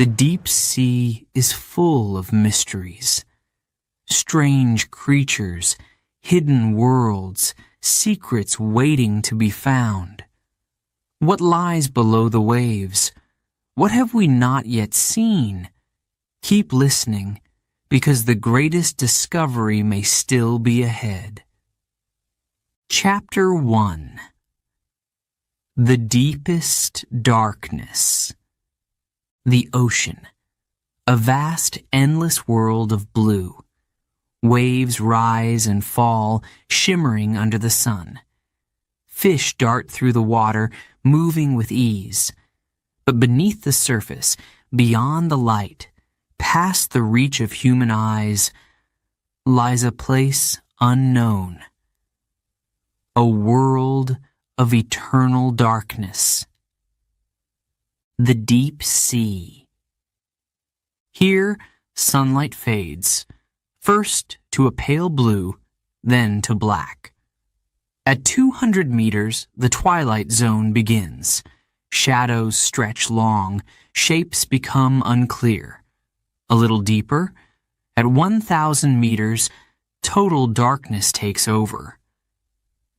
The deep sea is full of mysteries. Strange creatures, hidden worlds, secrets waiting to be found. What lies below the waves? What have we not yet seen? Keep listening, because the greatest discovery may still be ahead. Chapter 1. The Deepest Darkness. The ocean, a vast, endless world of blue. Waves rise and fall, shimmering under the sun. Fish dart through the water, moving with ease. But beneath the surface, beyond the light, past the reach of human eyes, lies a place unknown. A world of eternal darkness. The deep sea. Here, sunlight fades, first to a pale blue, then to black. At 200 meters, the twilight zone begins. Shadows stretch long, shapes become unclear. A little deeper, at 1,000 meters, total darkness takes over.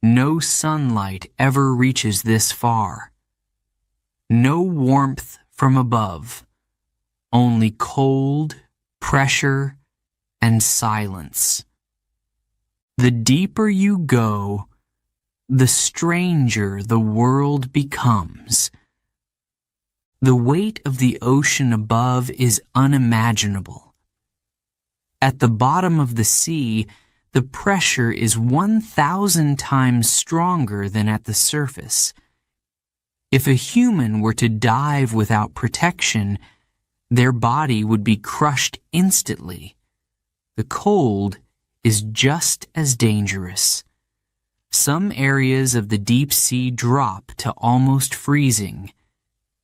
No sunlight ever reaches this far. No warmth from above, only cold, pressure, and silence. The deeper you go, the stranger the world becomes. The weight of the ocean above is unimaginable. At the bottom of the sea, the pressure is 1,000 times stronger than at the surface. If a human were to dive without protection, their body would be crushed instantly. The cold is just as dangerous. Some areas of the deep sea drop to almost freezing.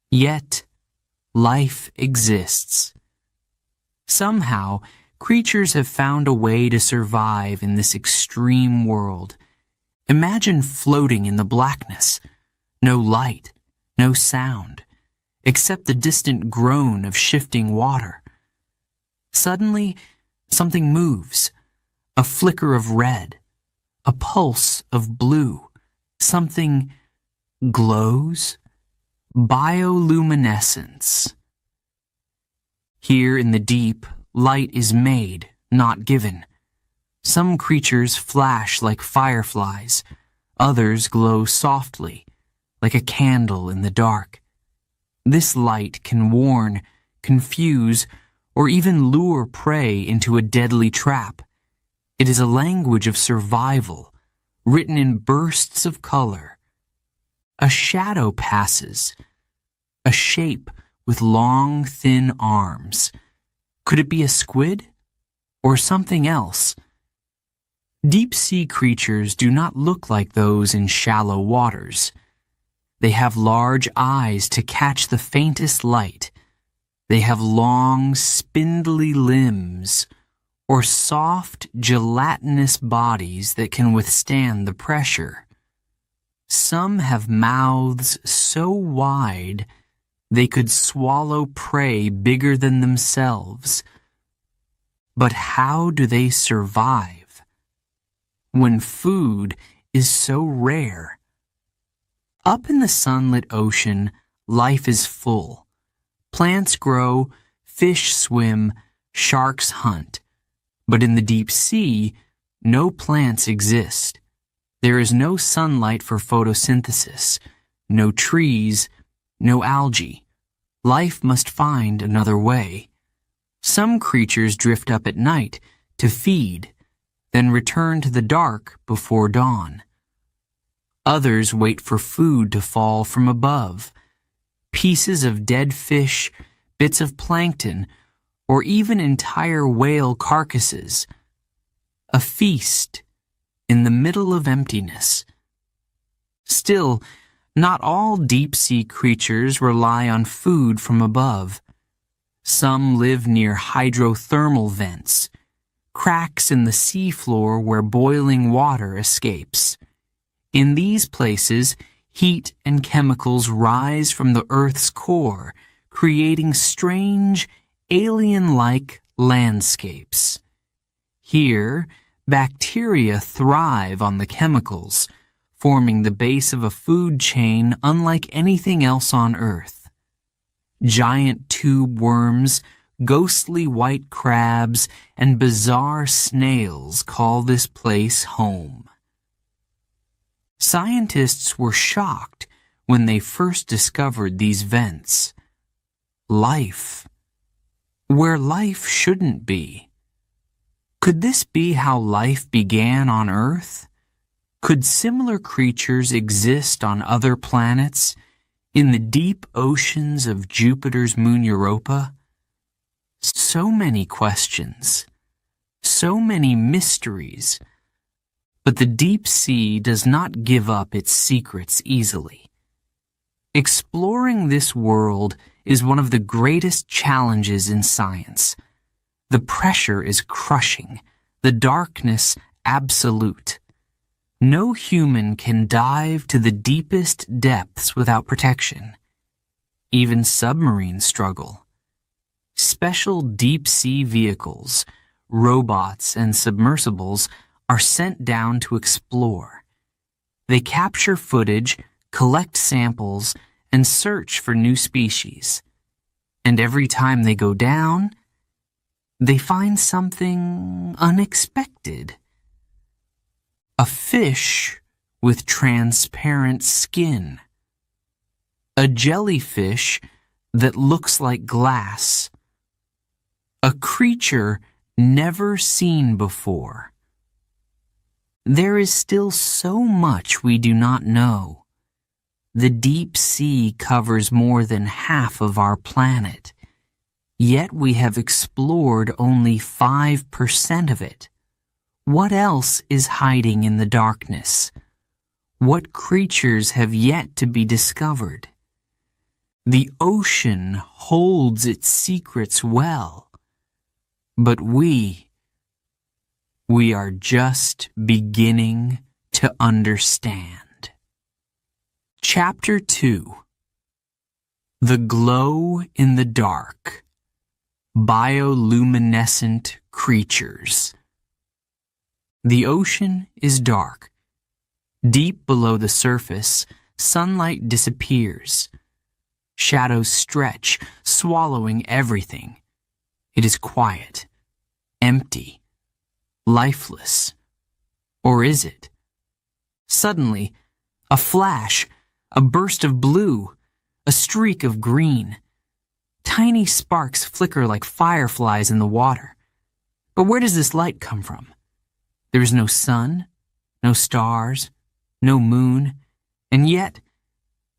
Yet, life exists. Somehow, creatures have found a way to survive in this extreme world. Imagine floating in the blackness. No light, no sound, except the distant groan of shifting water. Suddenly, something moves. A flicker of red, a pulse of blue. Something glows. Bioluminescence. Here in the deep, light is made, not given. Some creatures flash like fireflies. Others glow softly, like a candle in the dark. This light can warn, confuse, or even lure prey into a deadly trap. It is a language of survival, written in bursts of color. A shadow passes, a shape with long, thin arms. Could it be a squid or something else? Deep-sea creatures do not look like those in shallow waters. They have large eyes to catch the faintest light. They have long, spindly limbs, or soft, gelatinous bodies that can withstand the pressure. Some have mouths so wide they could swallow prey bigger than themselves. But how do they survive when food is so rare? Up in the sunlit ocean, life is full. Plants grow, fish swim, sharks hunt. But in the deep sea, no plants exist. There is no sunlight for photosynthesis, no trees, no algae. Life must find another way. Some creatures drift up at night to feed, then return to the dark before dawn. Others wait for food to fall from above. Pieces of dead fish, bits of plankton, or even entire whale carcasses. A feast in the middle of emptiness. Still, not all deep-sea creatures rely on food from above. Some live near hydrothermal vents, cracks in the seafloor where boiling water escapes. In these places, heat and chemicals rise from the Earth's core, creating strange, alien-like landscapes. Here, bacteria thrive on the chemicals, forming the base of a food chain unlike anything else on Earth. Giant tube worms, ghostly white crabs, and bizarre snails call this place home. Scientists were shocked when they first discovered these vents. Life, where life shouldn't be. Could this be how life began on Earth? Could similar creatures exist on other planets, in the deep oceans of Jupiter's moon Europa? So many questions, so many mysteries, but the deep sea does not give up its secrets easily. Exploring this world is one of the greatest challenges in science. The pressure is crushing, the darkness absolute. No human can dive to the deepest depths without protection. Even submarines struggle. Special deep-sea vehicles, robots, and submersibles are sent down to explore. They capture footage, collect samples, and search for new species. And every time they go down, they find something unexpected. A fish with transparent skin. A jellyfish that looks like glass. A creature never seen before. There is still so much we do not know. The deep sea covers more than half of our planet, yet we have explored only 5% of it. What else is hiding in the darkness? What creatures have yet to be discovered? The ocean holds its secrets well, but we are just beginning to understand. Chapter 2. The Glow in the Dark. Bioluminescent Creatures. The ocean is dark. Deep below the surface, sunlight disappears. Shadows stretch, swallowing everything. It is quiet, empty, lifeless. Or is it? Suddenly, a flash, a burst of blue, a streak of green. Tiny sparks flicker like fireflies in the water. But where does this light come from? There is no sun, no stars, no moon, and yet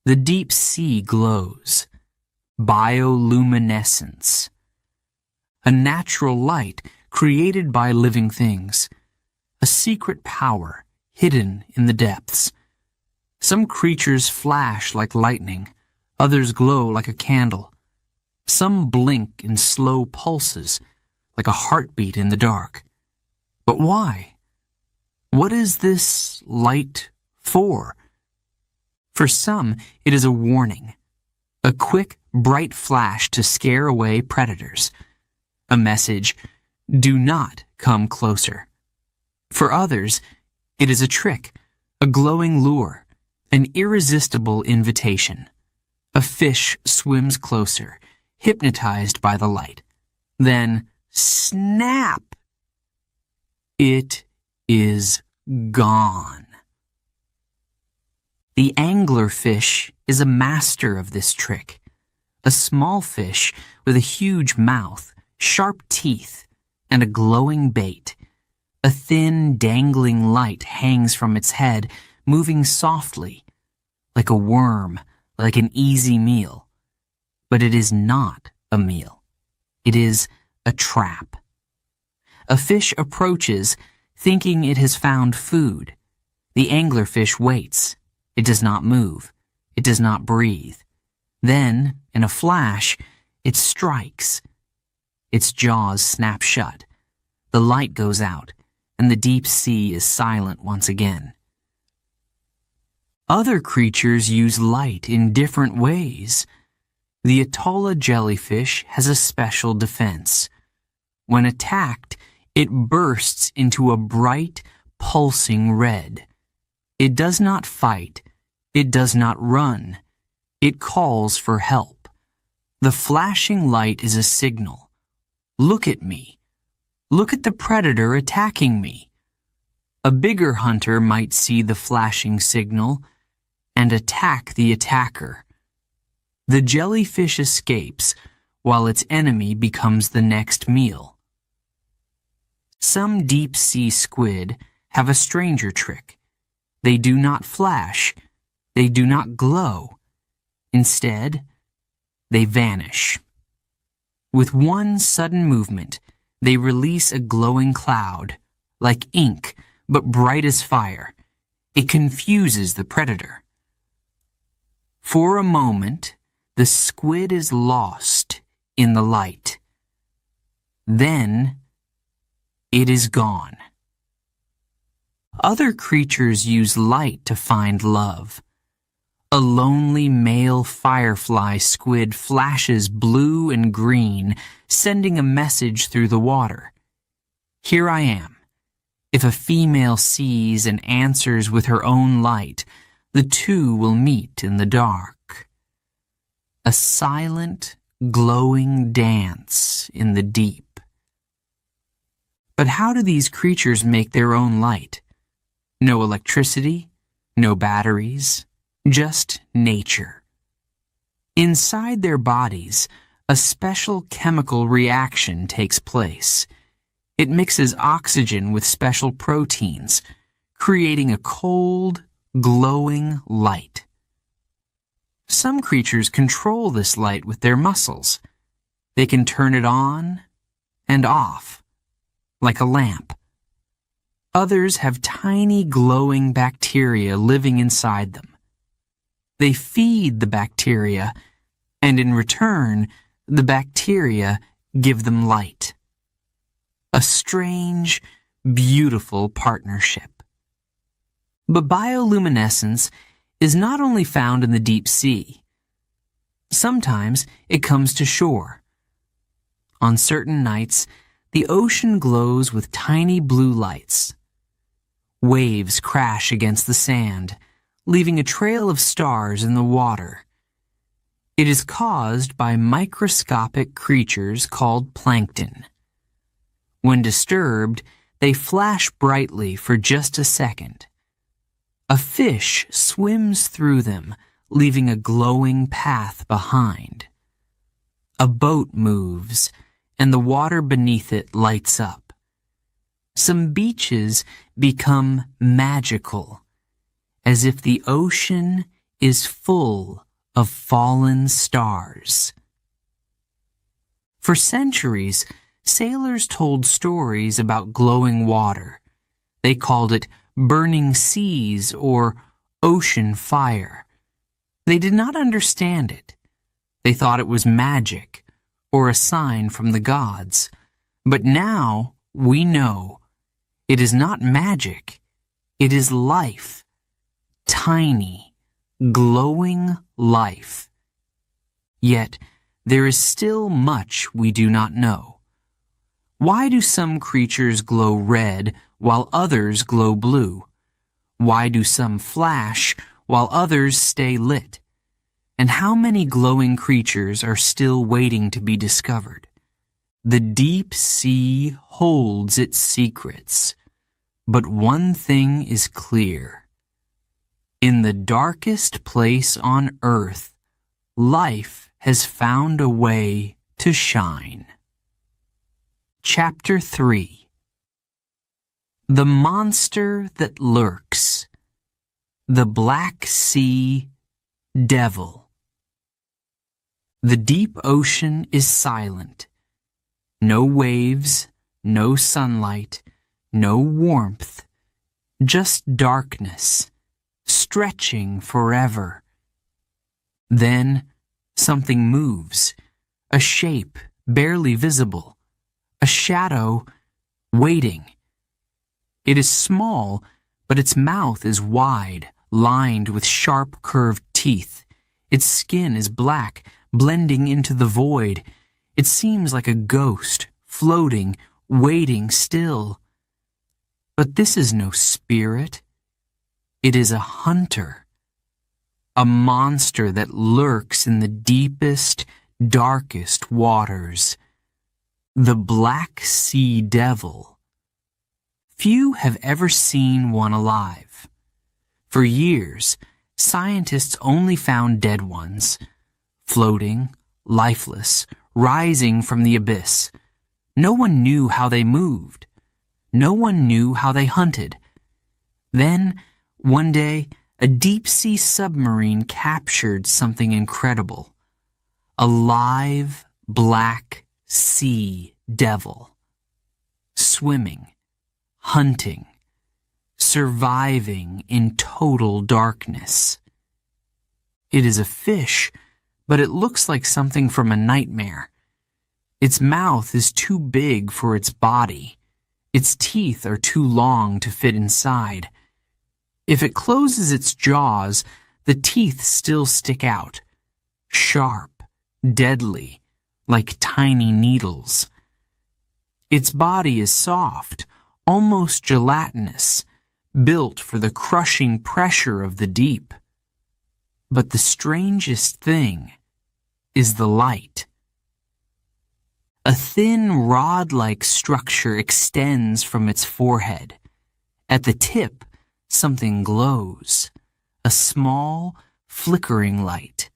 the deep sea glows. Bioluminescence. A natural light created by living things. A secret power hidden in the depths. Some creatures flash like lightning, others glow like a candle. Some blink in slow pulses, like a heartbeat in the dark. But why? What is this light for? For some, it is a warning. A quick, bright flash to scare away predators. A message, do not come closer. For others, it is a trick, a glowing lure, an irresistible invitation. A fish swims closer, hypnotized by the light. Then, snap! It is gone. The anglerfish is a master of this trick. A small fish with a huge mouth, sharp teeth, and a glowing bait. A thin, dangling light hangs from its head, moving softly, like a worm, like an easy meal. But it is not a meal. It is a trap. A fish approaches, thinking it has found food. The anglerfish waits. It does not move. It does not breathe. Then, in a flash, it strikes. Its jaws snap shut. The light goes out, and the deep sea is silent once again. Other creatures use light in different ways. The Atolla jellyfish has a special defense. When attacked, it bursts into a bright, pulsing red. It does not fight. It does not run. It calls for help. The flashing light is a signal. Look at me. Look at the predator attacking me. A bigger hunter might see the flashing signal and attack the attacker. The jellyfish escapes while its enemy becomes the next meal. Some deep-sea squid have a stranger trick. They do not flash. They do not glow. Instead, they vanish. With one sudden movement, they release a glowing cloud, like ink, but bright as fire. It confuses the predator. For a moment, the squid is lost in the light. Then, it is gone. Other creatures use light to find love. A lonely male firefly squid flashes blue and green, sending a message through the water. Here I am. If a female sees and answers with her own light, the two will meet in the dark. A silent, glowing dance in the deep. But how do these creatures make their own light? No electricity, no batteries, just nature. Inside their bodies, a special chemical reaction takes place. It mixes oxygen with special proteins, creating a cold, glowing light. Some creatures control this light with their muscles. They can turn it on and off, like a lamp. Others have tiny glowing bacteria living inside them. They feed the bacteria, and in return, the bacteria give them light. A strange, beautiful partnership. But bioluminescence is not only found in the deep sea. Sometimes it comes to shore. On certain nights, the ocean glows with tiny blue lights. Waves crash against the sand, leaving a trail of stars in the water. It is caused by microscopic creatures called plankton. When disturbed, they flash brightly for just a second. A fish swims through them, leaving a glowing path behind. A boat moves, and the water beneath it lights up. Some beaches become magical, as if the ocean is full of fallen stars. For centuries, sailors told stories about glowing water. They called it burning seas or ocean fire. They did not understand it. They thought it was magic or a sign from the gods. But now we know it is not magic. It is life. Tiny, glowing life. Yet there is still much we do not know. Why do some creatures glow red while others glow blue? Why do some flash while others stay lit? And how many glowing creatures are still waiting to be discovered? The deep sea holds its secrets, but one thing is clear. In the darkest place on earth, life has found a way to shine. Chapter 3. The Monster That Lurks. The Black Sea Devil. The deep ocean is silent. No waves, no sunlight, no warmth, just darkness, stretching forever. Then something moves, a shape barely visible, a shadow waiting. It is small, but its mouth is wide, lined with sharp curved teeth. Its skin is black, blending into the void. It seems like a ghost, floating, waiting still. But this is no spirit. It is a hunter, a monster that lurks in the deepest, darkest waters. The Black Sea Devil. Few have ever seen one alive. For years, scientists only found dead ones, floating, lifeless, rising from the abyss. No one knew how they moved. No one knew how they hunted. Then, one day, a deep-sea submarine captured something incredible. A live, black sea devil. Swimming, hunting, surviving in total darkness. It is a fish, but it looks like something from a nightmare. Its mouth is too big for its body. Its teeth are too long to fit inside. If it closes its jaws, the teeth still stick out, sharp, deadly, like tiny needles. Its body is soft, almost gelatinous, built for the crushing pressure of the deep. But the strangest thing is the light. A thin rod-like structure extends from its forehead. At the tip, something glows. A small, flickering light.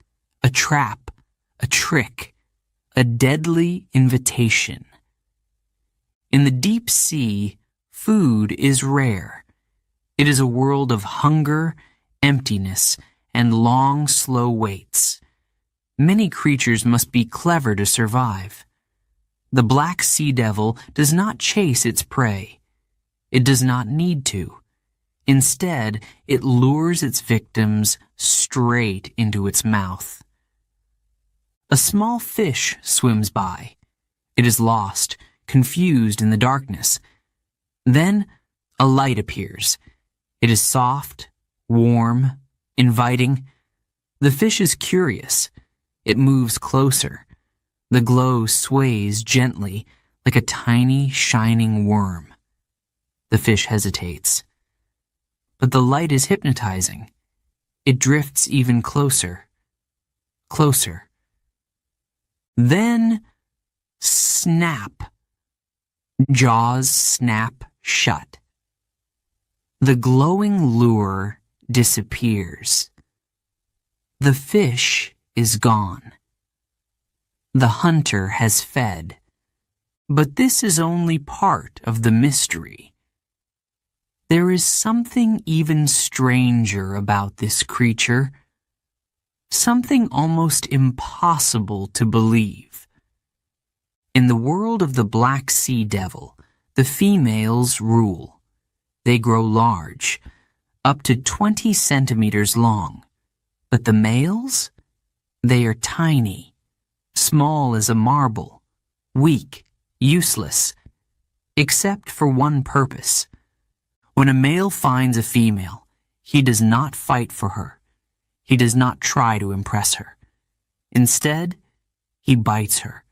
A trap, a trick, a deadly invitation. In the deep sea, food is rare. It is a world of hunger, emptiness, and long, slow waits. Many creatures must be clever to survive. The Black Sea Devil does not chase its prey. It does not need to. Instead, it lures its victims straight into its mouth. A small fish swims by. It is lost, confused in the darkness. Then, a light appears. It is soft, warm, inviting. The fish is curious. It moves closer. The glow sways gently, like a tiny, shining worm. The fish hesitates. But the light is hypnotizing. It drifts even closer. Closer. Then, snap. Jaws snap shut. The glowing lure disappears. The fish is gone. The hunter has fed. But this is only part of the mystery. There is something even stranger about this creature. Something almost impossible to believe. In the world of the Black Sea Devil, the females rule. They grow large, up to 20 centimeters long. But the males? They are tiny, small as a marble, weak, useless, except for one purpose. When a male finds a female, he does not fight for her. He does not try to impress her. Instead, he bites her.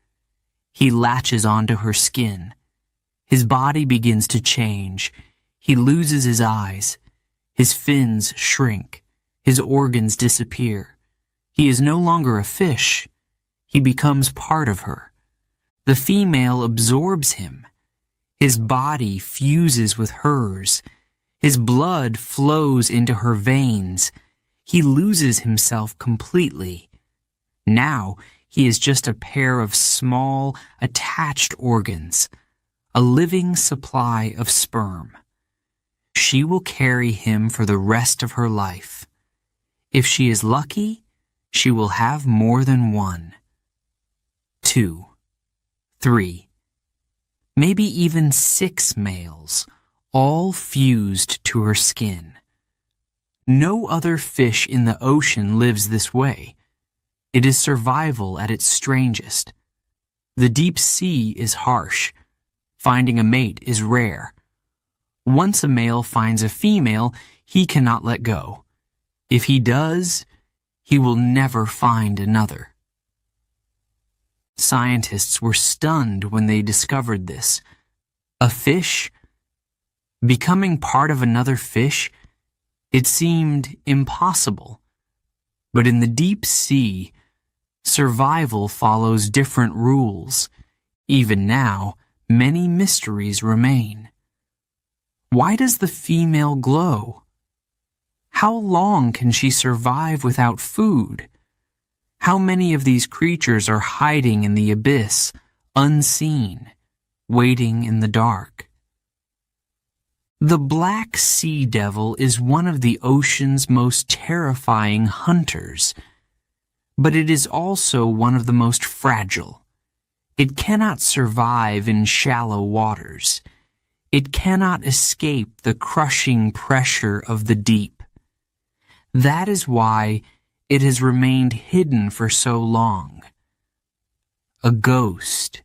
He latches onto her skin. His body begins to change. He loses his eyes. His fins shrink. His organs disappear. He is no longer a fish. He becomes part of her. The female absorbs him. His body fuses with hers. His blood flows into her veins. He loses himself completely. Now he is just a pair of small, attached organs, a living supply of sperm. She will carry him for the rest of her life. If she is lucky, she will have more than one, 2, 3, maybe even 6 males, all fused to her skin. No other fish in the ocean lives this way. It is survival at its strangest. The deep sea is harsh. Finding a mate is rare. Once a male finds a female, he cannot let go. If he does, he will never find another. Scientists were stunned when they discovered this. A fish? Becoming part of another fish? It seemed impossible. But in the deep sea, survival follows different rules. Even now, many mysteries remain. Why does the female glow? How long can she survive without food? How many of these creatures are hiding in the abyss, unseen, waiting in the dark? The black sea devil is one of the ocean's most terrifying hunters, but it is also one of the most fragile. It cannot survive in shallow waters. It cannot escape the crushing pressure of the deep. That is why it has remained hidden for so long. A ghost,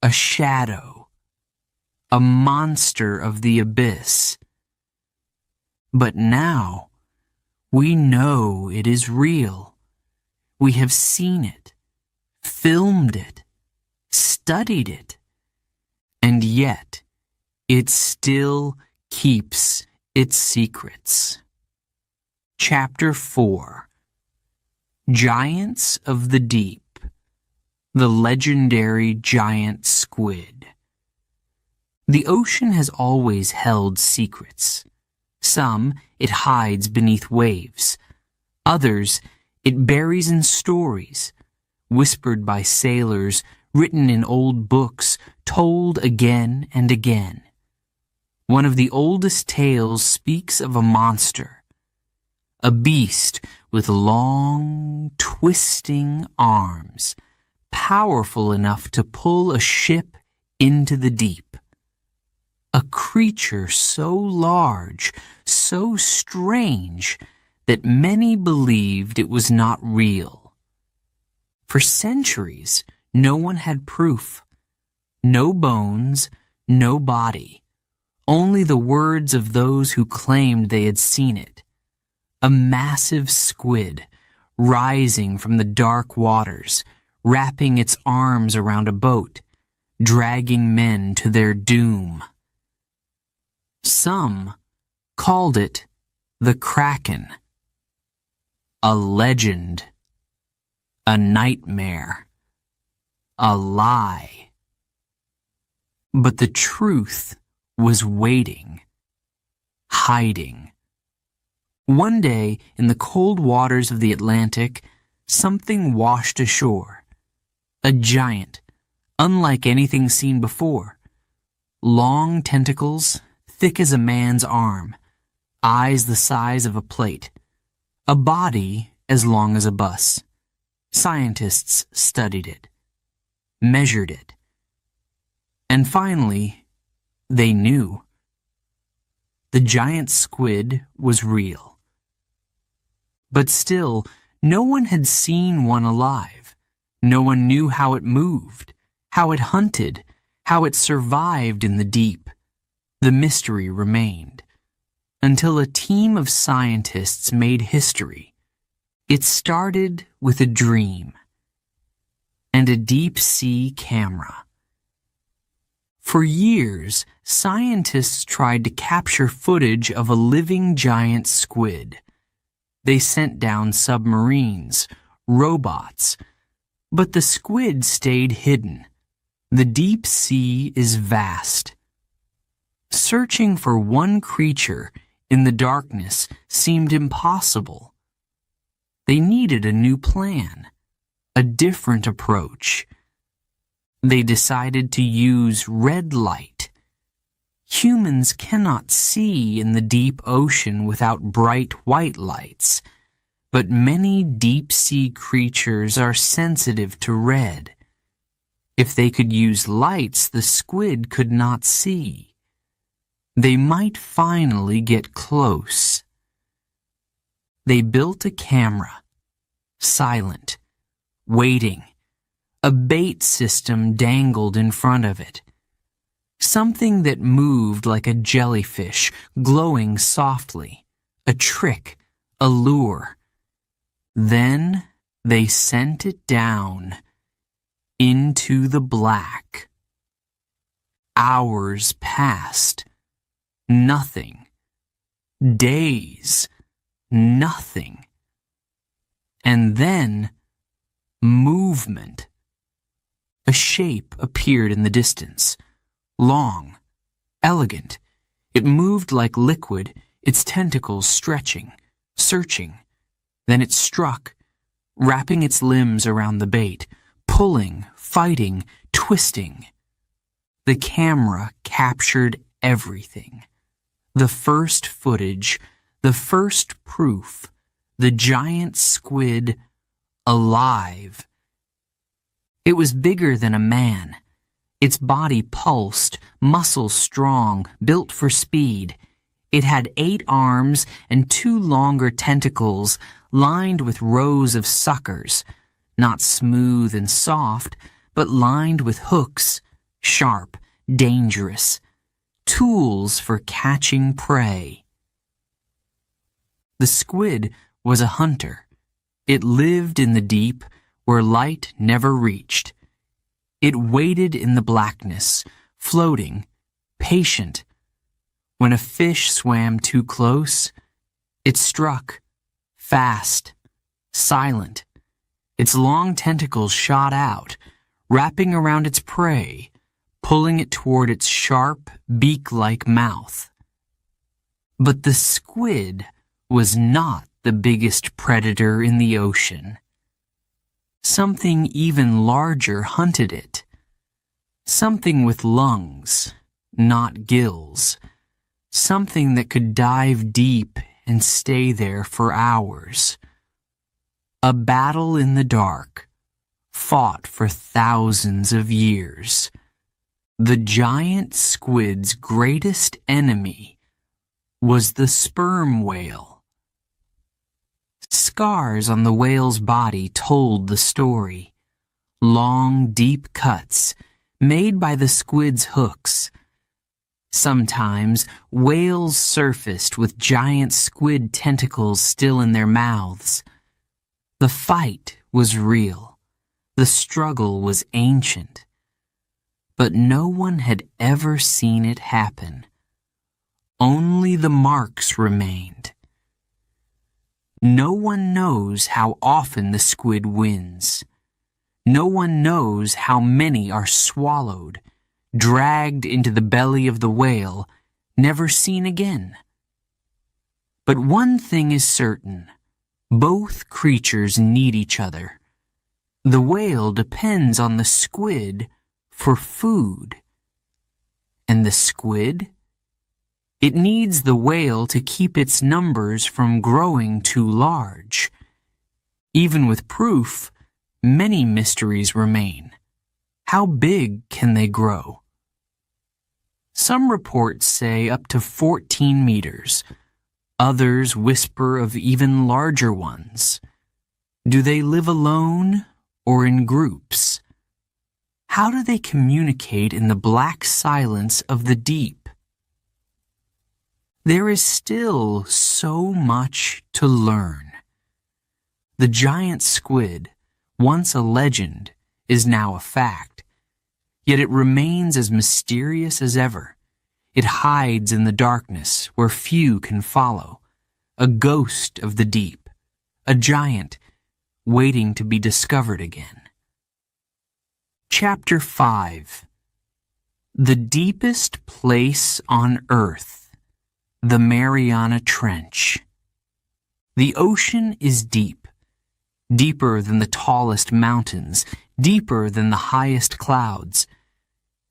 a shadow, a monster of the abyss. But now, we know it is real. We have seen it, filmed it, studied it, and yet it still keeps its secrets. Chapter 4. Giants of the Deep. The legendary giant squid. The ocean has always held secrets. Some it hides beneath waves. Others it buries in stories, whispered by sailors, written in old books, told again and again. One of the oldest tales speaks of a monster, a beast with long, twisting arms, powerful enough to pull a ship into the deep. A creature so large, so strange, that many believed it was not real. For centuries, no one had proof. No bones, no body. Only the words of those who claimed they had seen it. A massive squid, rising from the dark waters, wrapping its arms around a boat, dragging men to their doom. Some called it the Kraken. A legend. A nightmare. A lie. But the truth was waiting, hiding. One day, in the cold waters of the Atlantic, something washed ashore. A giant, unlike anything seen before. Long tentacles, thick as a man's arm, eyes the size of a plate, a body as long as a bus. Scientists studied it, measured it, and finally, they knew. The giant squid was real. But still, no one had seen one alive. No one knew how it moved, how it hunted, how it survived in the deep. The mystery remained, until a team of scientists made history. It started with a dream and a deep-sea camera. For years, scientists tried to capture footage of a living giant squid. They sent down submarines, robots, but the squid stayed hidden. The deep sea is vast. Searching for one creature in the darkness seemed impossible. They needed a new plan, a different approach. They decided to use red light. Humans cannot see in the deep ocean without bright white lights, but many deep-sea creatures are sensitive to red. If they could use lights the squid could not see, they might finally get close. They built a camera, silent, waiting. A bait system dangled in front of it. Something that moved like a jellyfish, glowing softly. A trick, a lure. Then they sent it down into the black. Hours passed. Nothing. Days. Nothing. And then, movement. A shape appeared in the distance. Long. Elegant. It moved like liquid, its tentacles stretching, searching. Then it struck, wrapping its limbs around the bait, pulling, fighting, twisting. The camera captured everything. The first footage, the first proof, the giant squid alive. It was bigger than a man. Its body pulsed, muscles strong, built for speed. It had 8 arms and 2 longer tentacles lined with rows of suckers, not smooth and soft, but lined with hooks, sharp, dangerous, tools for catching prey. The squid was a hunter. It lived in the deep where light never reached. It waited in the blackness, floating, patient. When a fish swam too close, it struck, fast, silent. Its long tentacles shot out, wrapping around its prey, pulling it toward its sharp, beak-like mouth. But the squid was not the biggest predator in the ocean. Something even larger hunted it. Something with lungs, not gills. Something that could dive deep and stay there for hours. A battle in the dark, fought for thousands of years. The giant squid's greatest enemy was the sperm whale. Scars on the whale's body told the story. Long, deep cuts, made by the squid's hooks. Sometimes, whales surfaced with giant squid tentacles still in their mouths. The fight was real. The struggle was ancient. But no one had ever seen it happen. Only the marks remained. No one knows how often the squid wins. No one knows how many are swallowed, dragged into the belly of the whale, never seen again. But one thing is certain. Both creatures need each other. The whale depends on the squid for food. And the squid? It needs the whale to keep its numbers from growing too large. Even with proof, many mysteries remain. How big can they grow? Some reports say up to 14 meters. Others whisper of even larger ones. Do they live alone or in groups? How do they communicate in the black silence of the deep? There is still so much to learn. The giant squid, once a legend, is now a fact. Yet it remains as mysterious as ever. It hides in the darkness where few can follow. A ghost of the deep. A giant waiting to be discovered again. Chapter 5. The deepest place on earth. The Mariana Trench. The ocean is deep. Deeper than the tallest mountains, deeper than the highest clouds.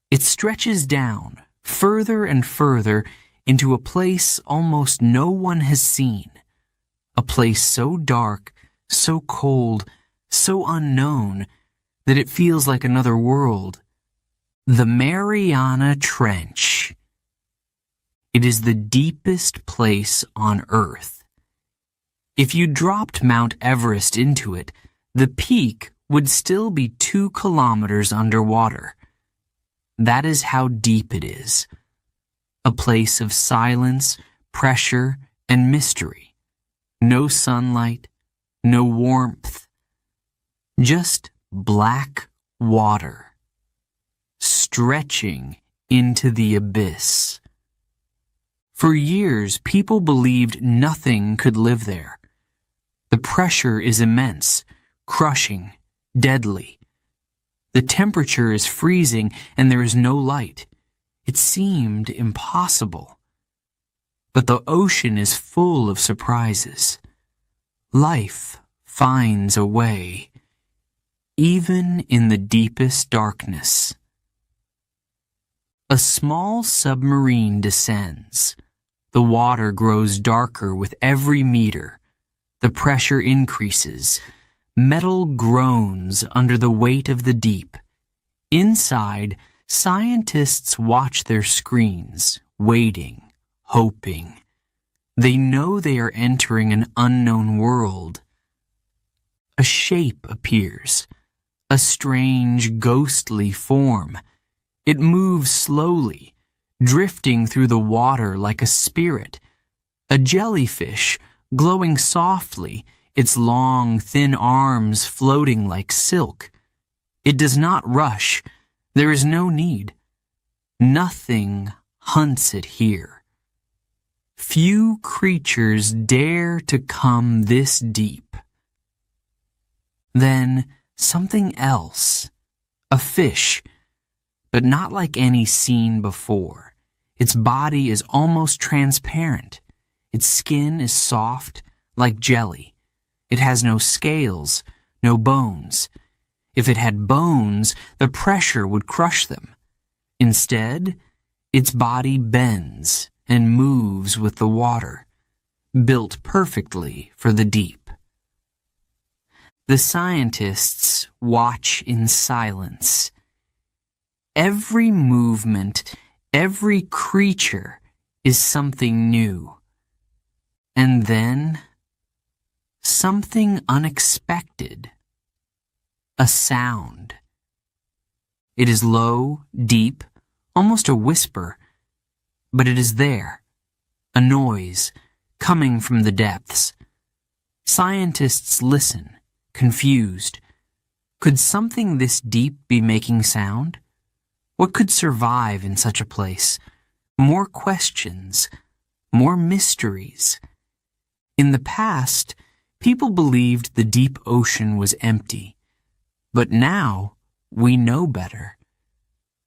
It stretches down, further and further, into a place almost no one has seen. A place so dark, so cold, so unknown, that it feels like another world. The Mariana Trench. It is the deepest place on Earth. If you dropped Mount Everest into it, the peak would still be 2 kilometers underwater. That is how deep it is. A place of silence, pressure, and mystery. No sunlight, no warmth, just black water, stretching into the abyss. For years, people believed nothing could live there. The pressure is immense, crushing, deadly. The temperature is freezing and there is no light. It seemed impossible. But the ocean is full of surprises. Life finds a way, even in the deepest darkness. A small submarine descends. The water grows darker with every meter. The pressure increases. Metal groans under the weight of the deep. Inside, scientists watch their screens, waiting, hoping. They know they are entering an unknown world. A shape appears, a strange, ghostly form. It moves slowly, drifting through the water like a spirit. A jellyfish, glowing softly, its long, thin arms floating like silk. It does not rush. There is no need. Nothing hunts it here. Few creatures dare to come this deep. Then something else, a fish, but not like any seen before. Its body is almost transparent. Its skin is soft, like jelly. It has no scales, no bones. If it had bones, the pressure would crush them. Instead, its body bends and moves with the water, built perfectly for the deep. The scientists watch in silence. Every movement, every creature is something new. And then, something unexpected. A sound. It is low, deep, almost a whisper, but it is there. A noise, coming from the depths. Scientists listen, confused. Could something this deep be making sound? What could survive in such a place? More questions, more mysteries. In the past, people believed the deep ocean was empty. But now, we know better.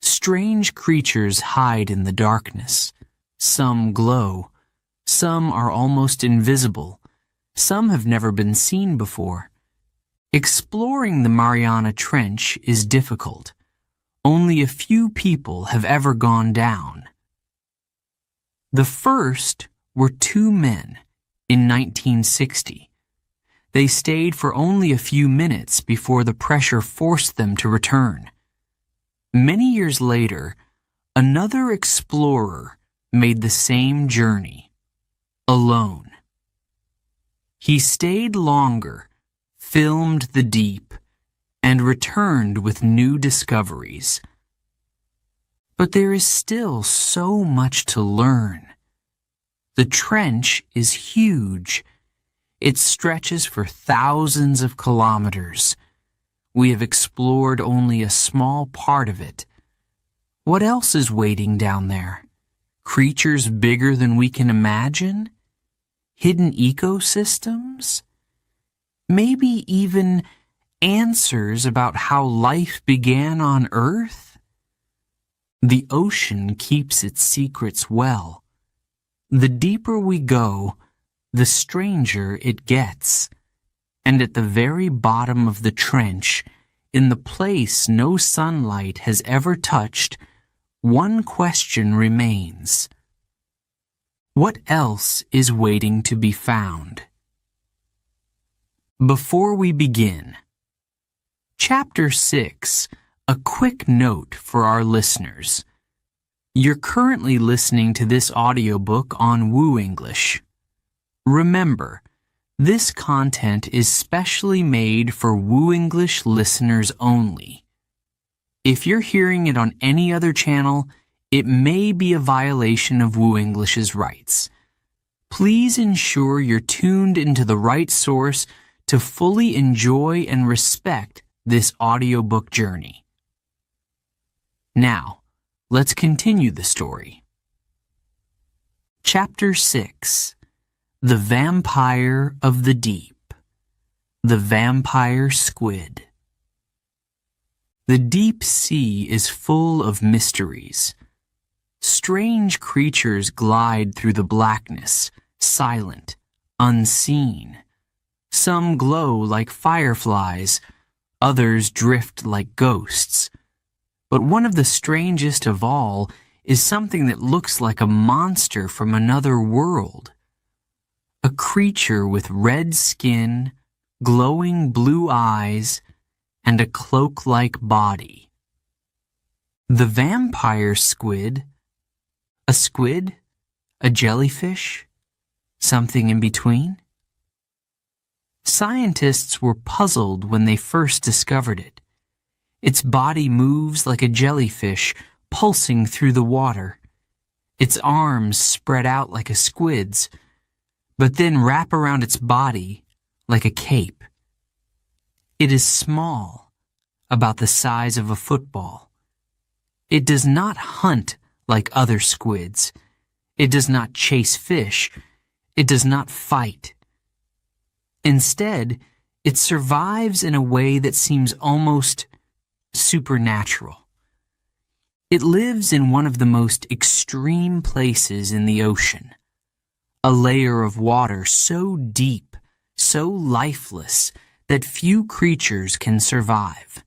Strange creatures hide in the darkness. Some glow. Some are almost invisible. Some have never been seen before. Exploring the Mariana Trench is difficult. Only a few people have ever gone down. The first were two men in 1960. They stayed for only a few minutes before the pressure forced them to return. Many years later, another explorer made the same journey, alone. He stayed longer, filmed the deep, and returned with new discoveries. But there is still so much to learn. The trench is huge. It stretches for thousands of kilometers. We have explored only a small part of it. What else is waiting down there? Creatures bigger than we can imagine? Hidden ecosystems? Maybe even answers about how life began on Earth? The ocean keeps its secrets well. The deeper we go, the stranger it gets. And at the very bottom of the trench, in the place no sunlight has ever touched, one question remains. What else is waiting to be found? Before we begin, Chapter 6, a quick note for our listeners. You're currently listening to this audiobook on WooEnglish. Remember, this content is specially made for WooEnglish listeners only. If you're hearing it on any other channel, it may be a violation of WooEnglish's rights. Please ensure you're tuned into the right source to fully enjoy and respect this audiobook journey. Now, let's continue the story. Chapter 6. The Vampire of the Deep. The Vampire Squid. The deep sea is full of mysteries. Strange creatures glide through the blackness, silent, unseen. Some glow like fireflies, others drift like ghosts. But one of the strangest of all is something that looks like a monster from another world. A creature with red skin, glowing blue eyes, and a cloak-like body. The vampire squid? A squid? A jellyfish? Something in between? Scientists were puzzled when they first discovered it. Its body moves like a jellyfish, pulsing through the water. Its arms spread out like a squid's, but then wrap around its body like a cape. It is small, about the size of a football. It does not hunt like other squids. It does not chase fish. It does not fight. Instead, it survives in a way that seems almost supernatural. It lives in one of the most extreme places in the ocean, a layer of water so deep, so lifeless, that few creatures can survive.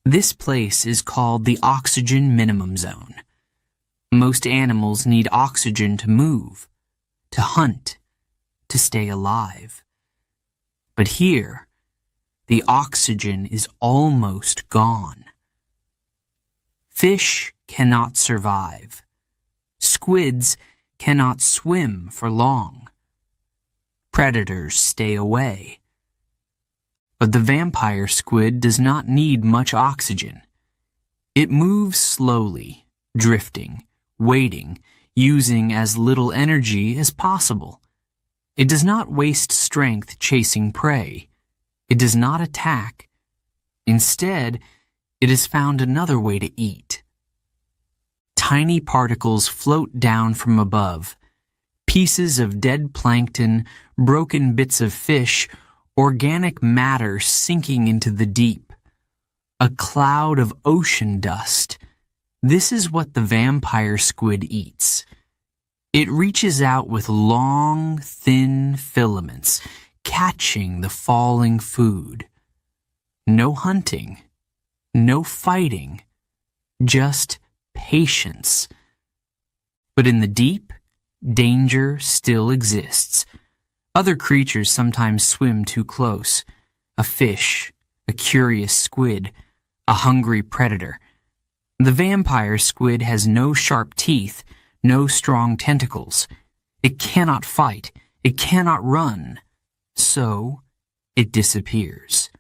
This place is called the oxygen minimum zone. Most animals need oxygen to move, to hunt, to stay alive. But here, the oxygen is almost gone. Fish cannot survive. Squids cannot swim for long. Predators stay away. But the vampire squid does not need much oxygen. It moves slowly, drifting, waiting, using as little energy as possible. It does not waste strength chasing prey. It does not attack. Instead, it has found another way to eat. Tiny particles float down from above. Pieces of dead plankton, broken bits of fish, organic matter sinking into the deep. A cloud of ocean dust. This is what the vampire squid eats. It reaches out with long, thin filaments, catching the falling food. No hunting, no fighting, just patience. But in the deep, danger still exists. Other creatures sometimes swim too close. A fish, a curious squid, a hungry predator. The vampire squid has no sharp teeth, no strong tentacles. It cannot fight. It cannot run. So, it disappears.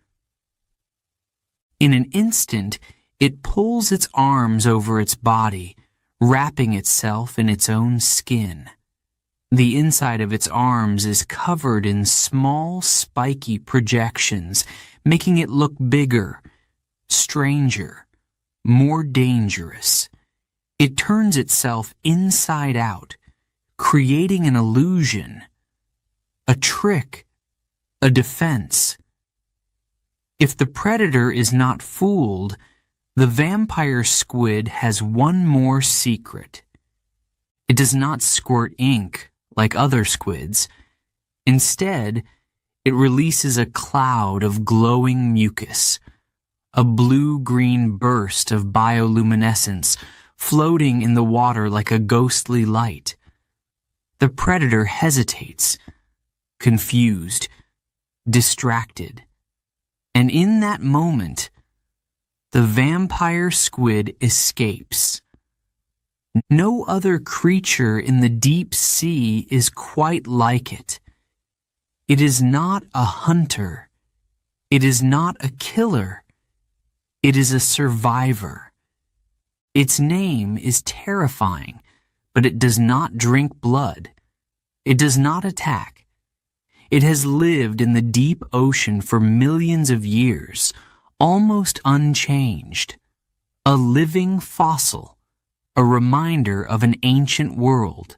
In an instant, it pulls its arms over its body, wrapping itself in its own skin. The inside of its arms is covered in small, spiky projections, making it look bigger, stranger, more dangerous. It turns itself inside out, creating an illusion, a trick, a defense. If the predator is not fooled, the vampire squid has one more secret. It does not squirt ink like other squids. Instead, it releases a cloud of glowing mucus, a blue-green burst of bioluminescence floating in the water like a ghostly light. The predator hesitates, confused, distracted. And in that moment, the vampire squid escapes. No other creature in the deep sea is quite like it. It is not a hunter. It is not a killer. It is a survivor. Its name is terrifying, but it does not drink blood. It does not attack. It has lived in the deep ocean for millions of years, almost unchanged. A living fossil, a reminder of an ancient world.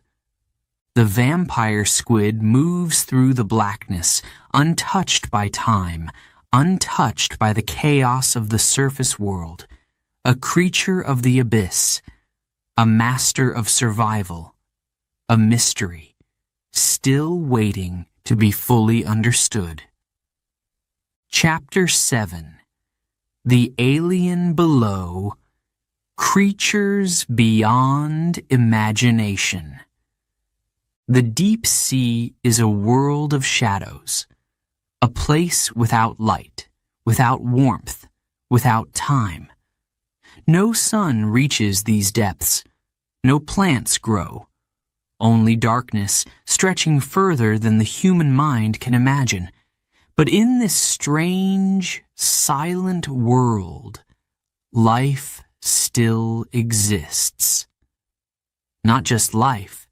The vampire squid moves through the blackness, untouched by time, untouched by the chaos of the surface world, a creature of the abyss, a master of survival, a mystery, still waiting to be fully understood. Chapter 7. The Alien Below, Creatures Beyond Imagination. The deep sea is a world of shadows, a place without light, without warmth, without time. No sun reaches these depths, no plants grow, only darkness stretching further than the human mind can imagine. But in this strange, silent world, life still exists. Not just life,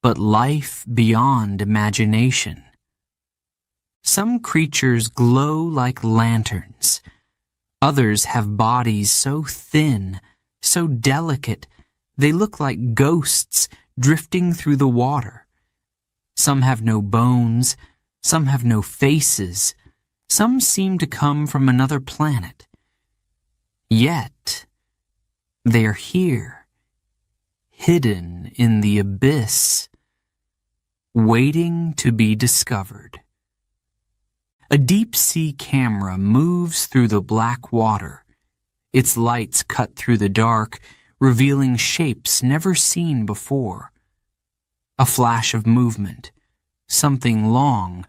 but life beyond imagination. Some creatures glow like lanterns. Others have bodies so thin, so delicate, they look like ghosts drifting through the water. Some have no bones, some have no faces, some seem to come from another planet. Yet, they're here, hidden in the abyss, waiting to be discovered. A deep-sea camera moves through the black water. Its lights cut through the dark, revealing shapes never seen before. A flash of movement, something long,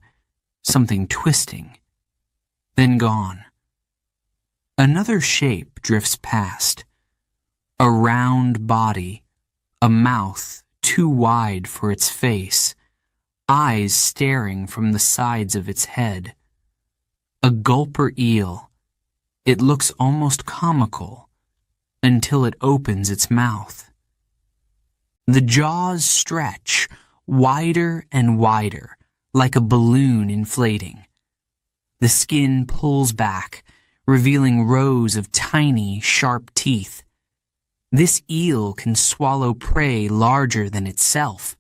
something twisting, then gone. Another shape drifts past. A round body, a mouth too wide for its face, eyes staring from the sides of its head. A gulper eel. It looks almost comical until it opens its mouth. The jaws stretch wider and wider, like a balloon inflating. The skin pulls back, revealing rows of tiny, sharp teeth. This eel can swallow prey larger than itself.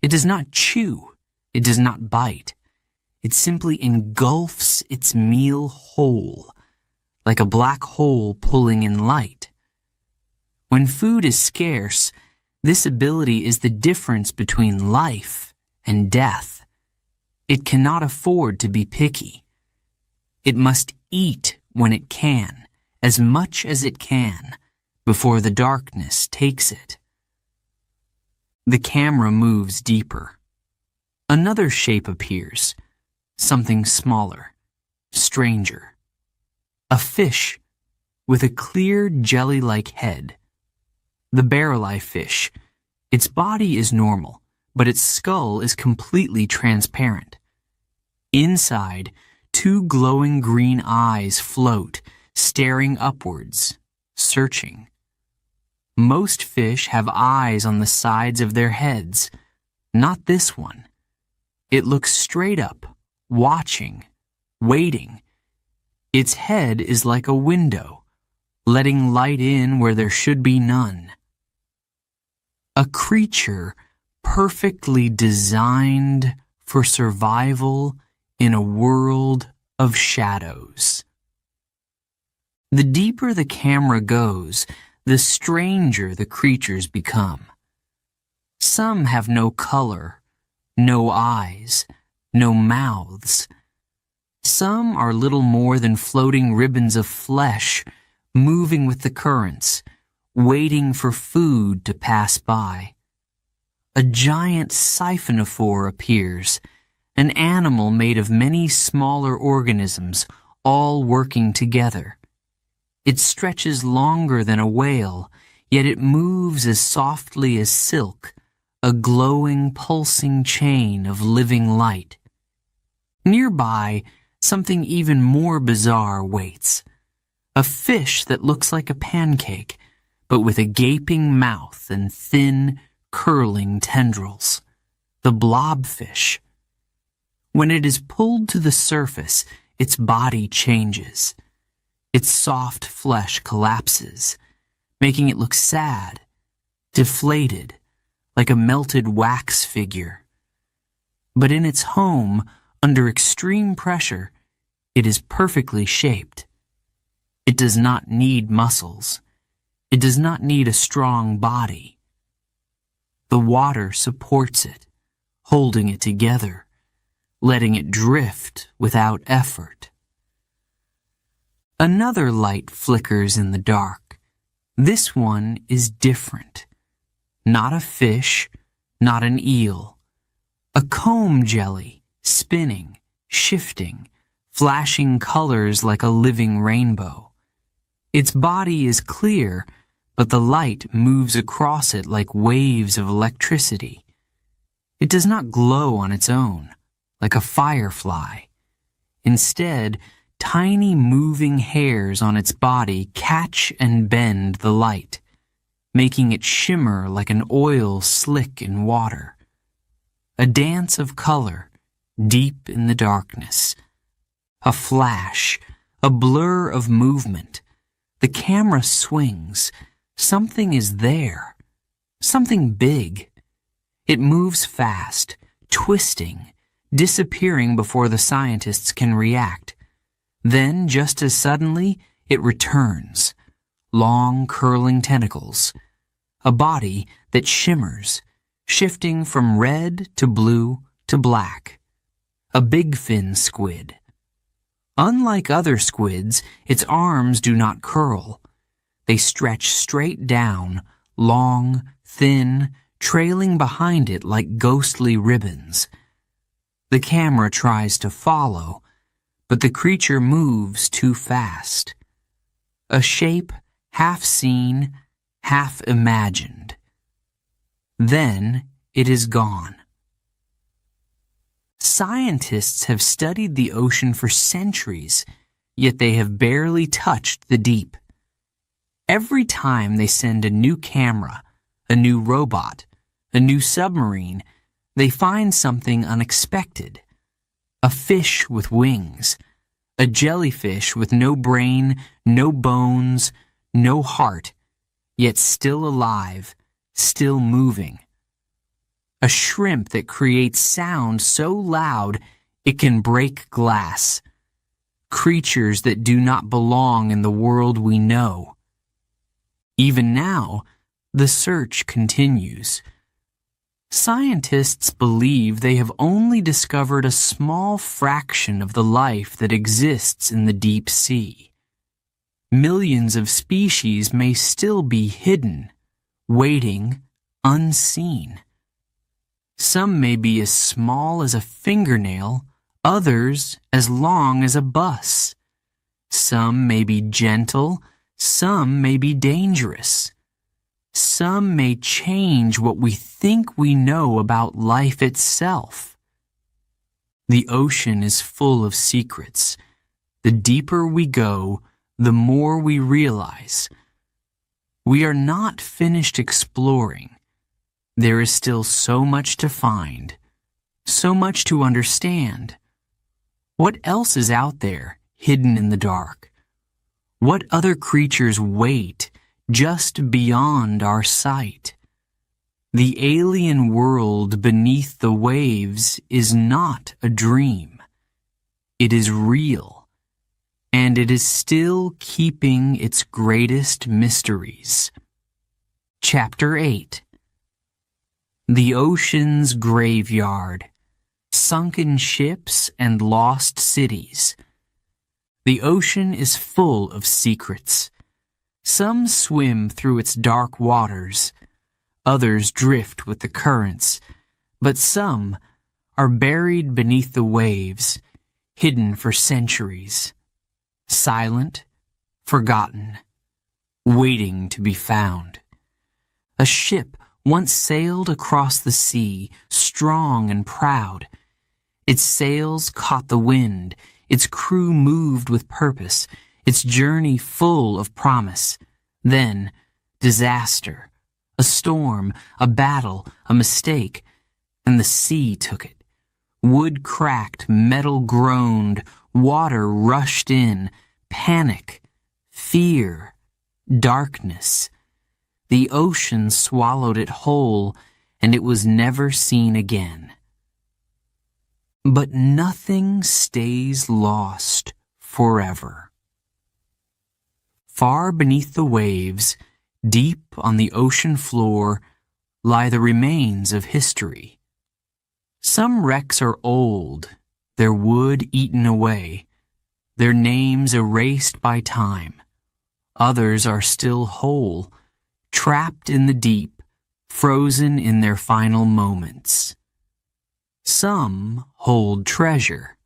It does not chew. It does not bite. It simply engulfs its meal whole, like a black hole pulling in light. When food is scarce, this ability is the difference between life and death. It cannot afford to be picky. It must eat when it can, as much as it can, before the darkness takes it. The camera moves deeper. Another shape appears, something smaller, stranger. A fish with a clear jelly-like head. The barrel-eye fish. Its body is normal, but its skull is completely transparent. Inside, two glowing green eyes float, staring upwards, searching. Most fish have eyes on the sides of their heads. Not this one. It looks straight up, watching, waiting. Its head is like a window, letting light in where there should be none. A creature perfectly designed for survival in a world of shadows. The deeper the camera goes, the stranger the creatures become. Some have no color, no eyes, no mouths. Some are little more than floating ribbons of flesh, moving with the currents, waiting for food to pass by. A giant siphonophore appears, an animal made of many smaller organisms, all working together. It stretches longer than a whale, yet it moves as softly as silk, a glowing, pulsing chain of living light. Nearby, something even more bizarre waits. A fish that looks like a pancake, but with a gaping mouth and thin, curling tendrils. The blobfish. When it is pulled to the surface, its body changes. Its soft flesh collapses, making it look sad, deflated, like a melted wax figure. But in its home, under extreme pressure, it is perfectly shaped. It does not need muscles. It does not need a strong body. The water supports it, holding it together, letting it drift without effort. Another light flickers in the dark. This one is different. Not a fish, not an eel. A comb jelly, spinning, shifting, flashing colors like a living rainbow. Its body is clear, but the light moves across it like waves of electricity. It does not glow on its own, like a firefly. Instead, tiny moving hairs on its body catch and bend the light, making it shimmer like an oil slick in water. A dance of color, deep in the darkness. A flash, a blur of movement. The camera swings. Something is there. Something big. It moves fast, twisting, disappearing before the scientists can react. Then, just as suddenly, it returns. Long, curling tentacles. A body that shimmers, shifting from red to blue to black. A big fin squid. Unlike other squids, its arms do not curl. They stretch straight down, long, thin, trailing behind it like ghostly ribbons. The camera tries to follow, but the creature moves too fast. A shape half seen, half imagined. Then it is gone. Scientists have studied the ocean for centuries, yet they have barely touched the deep. Every time they send a new camera, a new robot, a new submarine, they find something unexpected. A fish with wings, a jellyfish with no brain, no bones, no heart, yet still alive, still moving. A shrimp that creates sound so loud it can break glass. Creatures that do not belong in the world we know. Even now, the search continues. Scientists believe they have only discovered a small fraction of the life that exists in the deep sea. Millions of species may still be hidden, waiting, unseen. Some may be as small as a fingernail, others as long as a bus. Some may be gentle, some may be dangerous. Some may change what we think we know about life itself. The ocean is full of secrets. The deeper we go, the more we realize. We are not finished exploring. There is still so much to find, so much to understand. What else is out there, hidden in the dark? What other creatures wait just beyond our sight? The alien world beneath the waves is not a dream. It is real, and it is still keeping its greatest mysteries. Chapter 8. The Ocean's Graveyard. Sunken ships and lost cities. The ocean is full of secrets. Some swim through its dark waters. Others drift with the currents. But some are buried beneath the waves, hidden for centuries. Silent, forgotten, waiting to be found. A ship once sailed across the sea, strong and proud. Its sails caught the wind, its crew moved with purpose, its journey full of promise. Then, disaster, a storm, a battle, a mistake, and the sea took it, Wood cracked, metal groaned, water rushed in, panic, fear, darkness. The ocean swallowed it whole, and it was never seen again. But nothing stays lost forever. Far beneath the waves, deep on the ocean floor, lie the remains of history. Some wrecks are old, their wood eaten away, their names erased by time. Others are still whole, trapped in the deep, frozen in their final moments. Some hold treasure,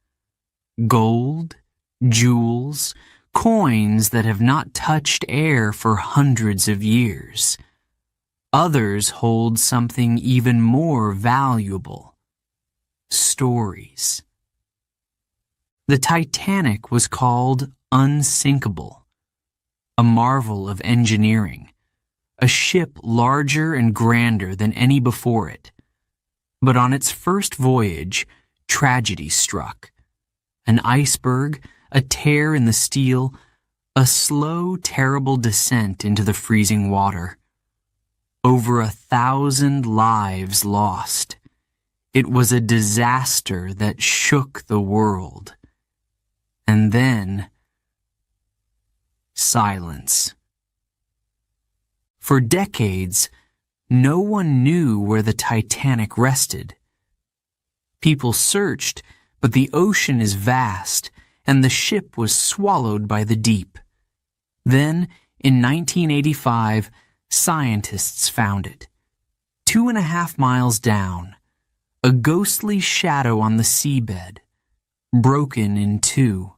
gold, jewels, coins that have not touched air for hundreds of years. Others hold something even more valuable. Stories. The Titanic was called unsinkable, a marvel of engineering, a ship larger and grander than any before it. But on its first voyage, tragedy struck. An iceberg, a tear in the steel, a slow, terrible descent into the freezing water. Over 1,000 lives lost. It was a disaster that shook the world. And then, silence. For decades, no one knew where the Titanic rested. People searched, but the ocean is vast, and the ship was swallowed by the deep. Then, in 1985, scientists found it. 2.5 miles down, a ghostly shadow on the seabed, broken in two.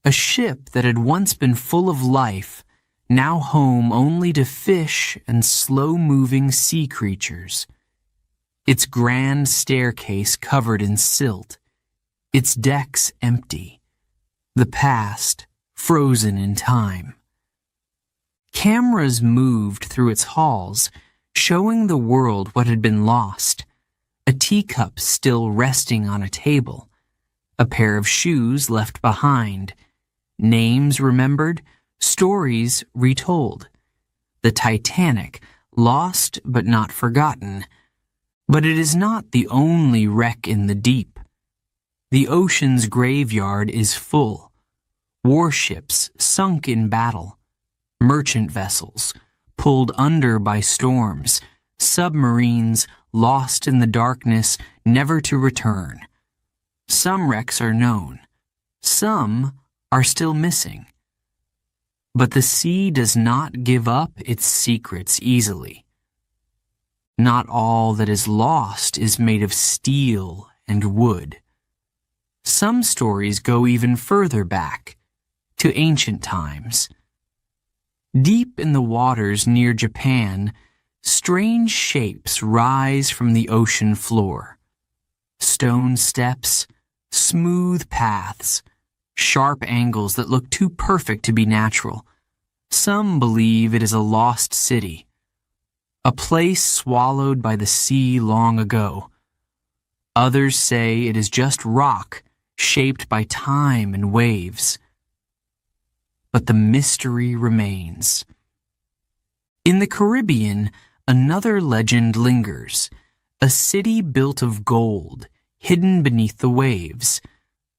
A ship that had once been full of life, now home only to fish and slow-moving sea creatures. Its grand staircase covered in silt, its decks empty, the past frozen in time. Cameras moved through its halls, showing the world what had been lost. A teacup still resting on a table, a pair of shoes left behind, names remembered, stories retold. The Titanic, lost but not forgotten. But it is not the only wreck in the deep. The ocean's graveyard is full. Warships sunk in battle. Merchant vessels pulled under by storms. Submarines lost in the darkness, never to return. Some wrecks are known. Some are still missing. But the sea does not give up its secrets easily. Not all that is lost is made of steel and wood. Some stories go even further back, to ancient times. Deep in the waters near Japan, strange shapes rise from the ocean floor. Stone steps, smooth paths, sharp angles that look too perfect to be natural. Some believe it is a lost city, a place swallowed by the sea long ago. Others say it is just rock shaped by time and waves. But the mystery remains. In the Caribbean, another legend lingers, a city built of gold, hidden beneath the waves.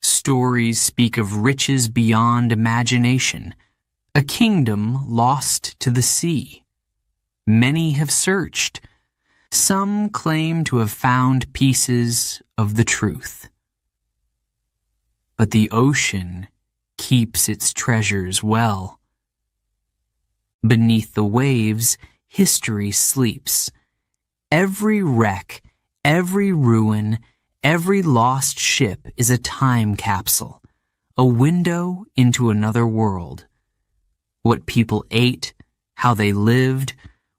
Stories speak of riches beyond imagination, a kingdom lost to the sea. Many have searched. Some claim to have found pieces of the truth. But the ocean keeps its treasures well. Beneath the waves, history sleeps. Every wreck, every ruin, every lost ship is a time capsule, a window into another world. What people ate, how they lived,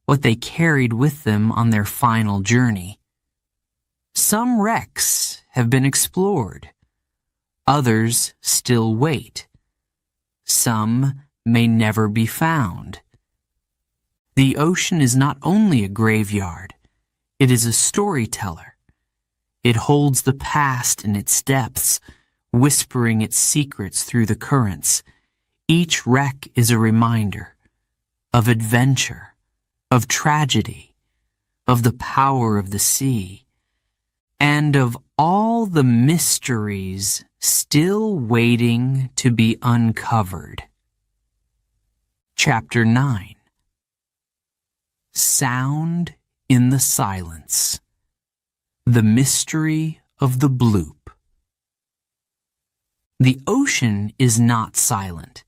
what they carried with them on their final journey. Some wrecks have been explored. Others still wait. Some may never be found. The ocean is not only a graveyard, it is a storyteller. It holds the past in its depths, whispering its secrets through the currents. Each wreck is a reminder of adventure, of tragedy, of the power of the sea, and of all the mysteries still waiting to be uncovered. Chapter 9. Sound in the Silence. The Mystery of the Bloop. The ocean is not silent.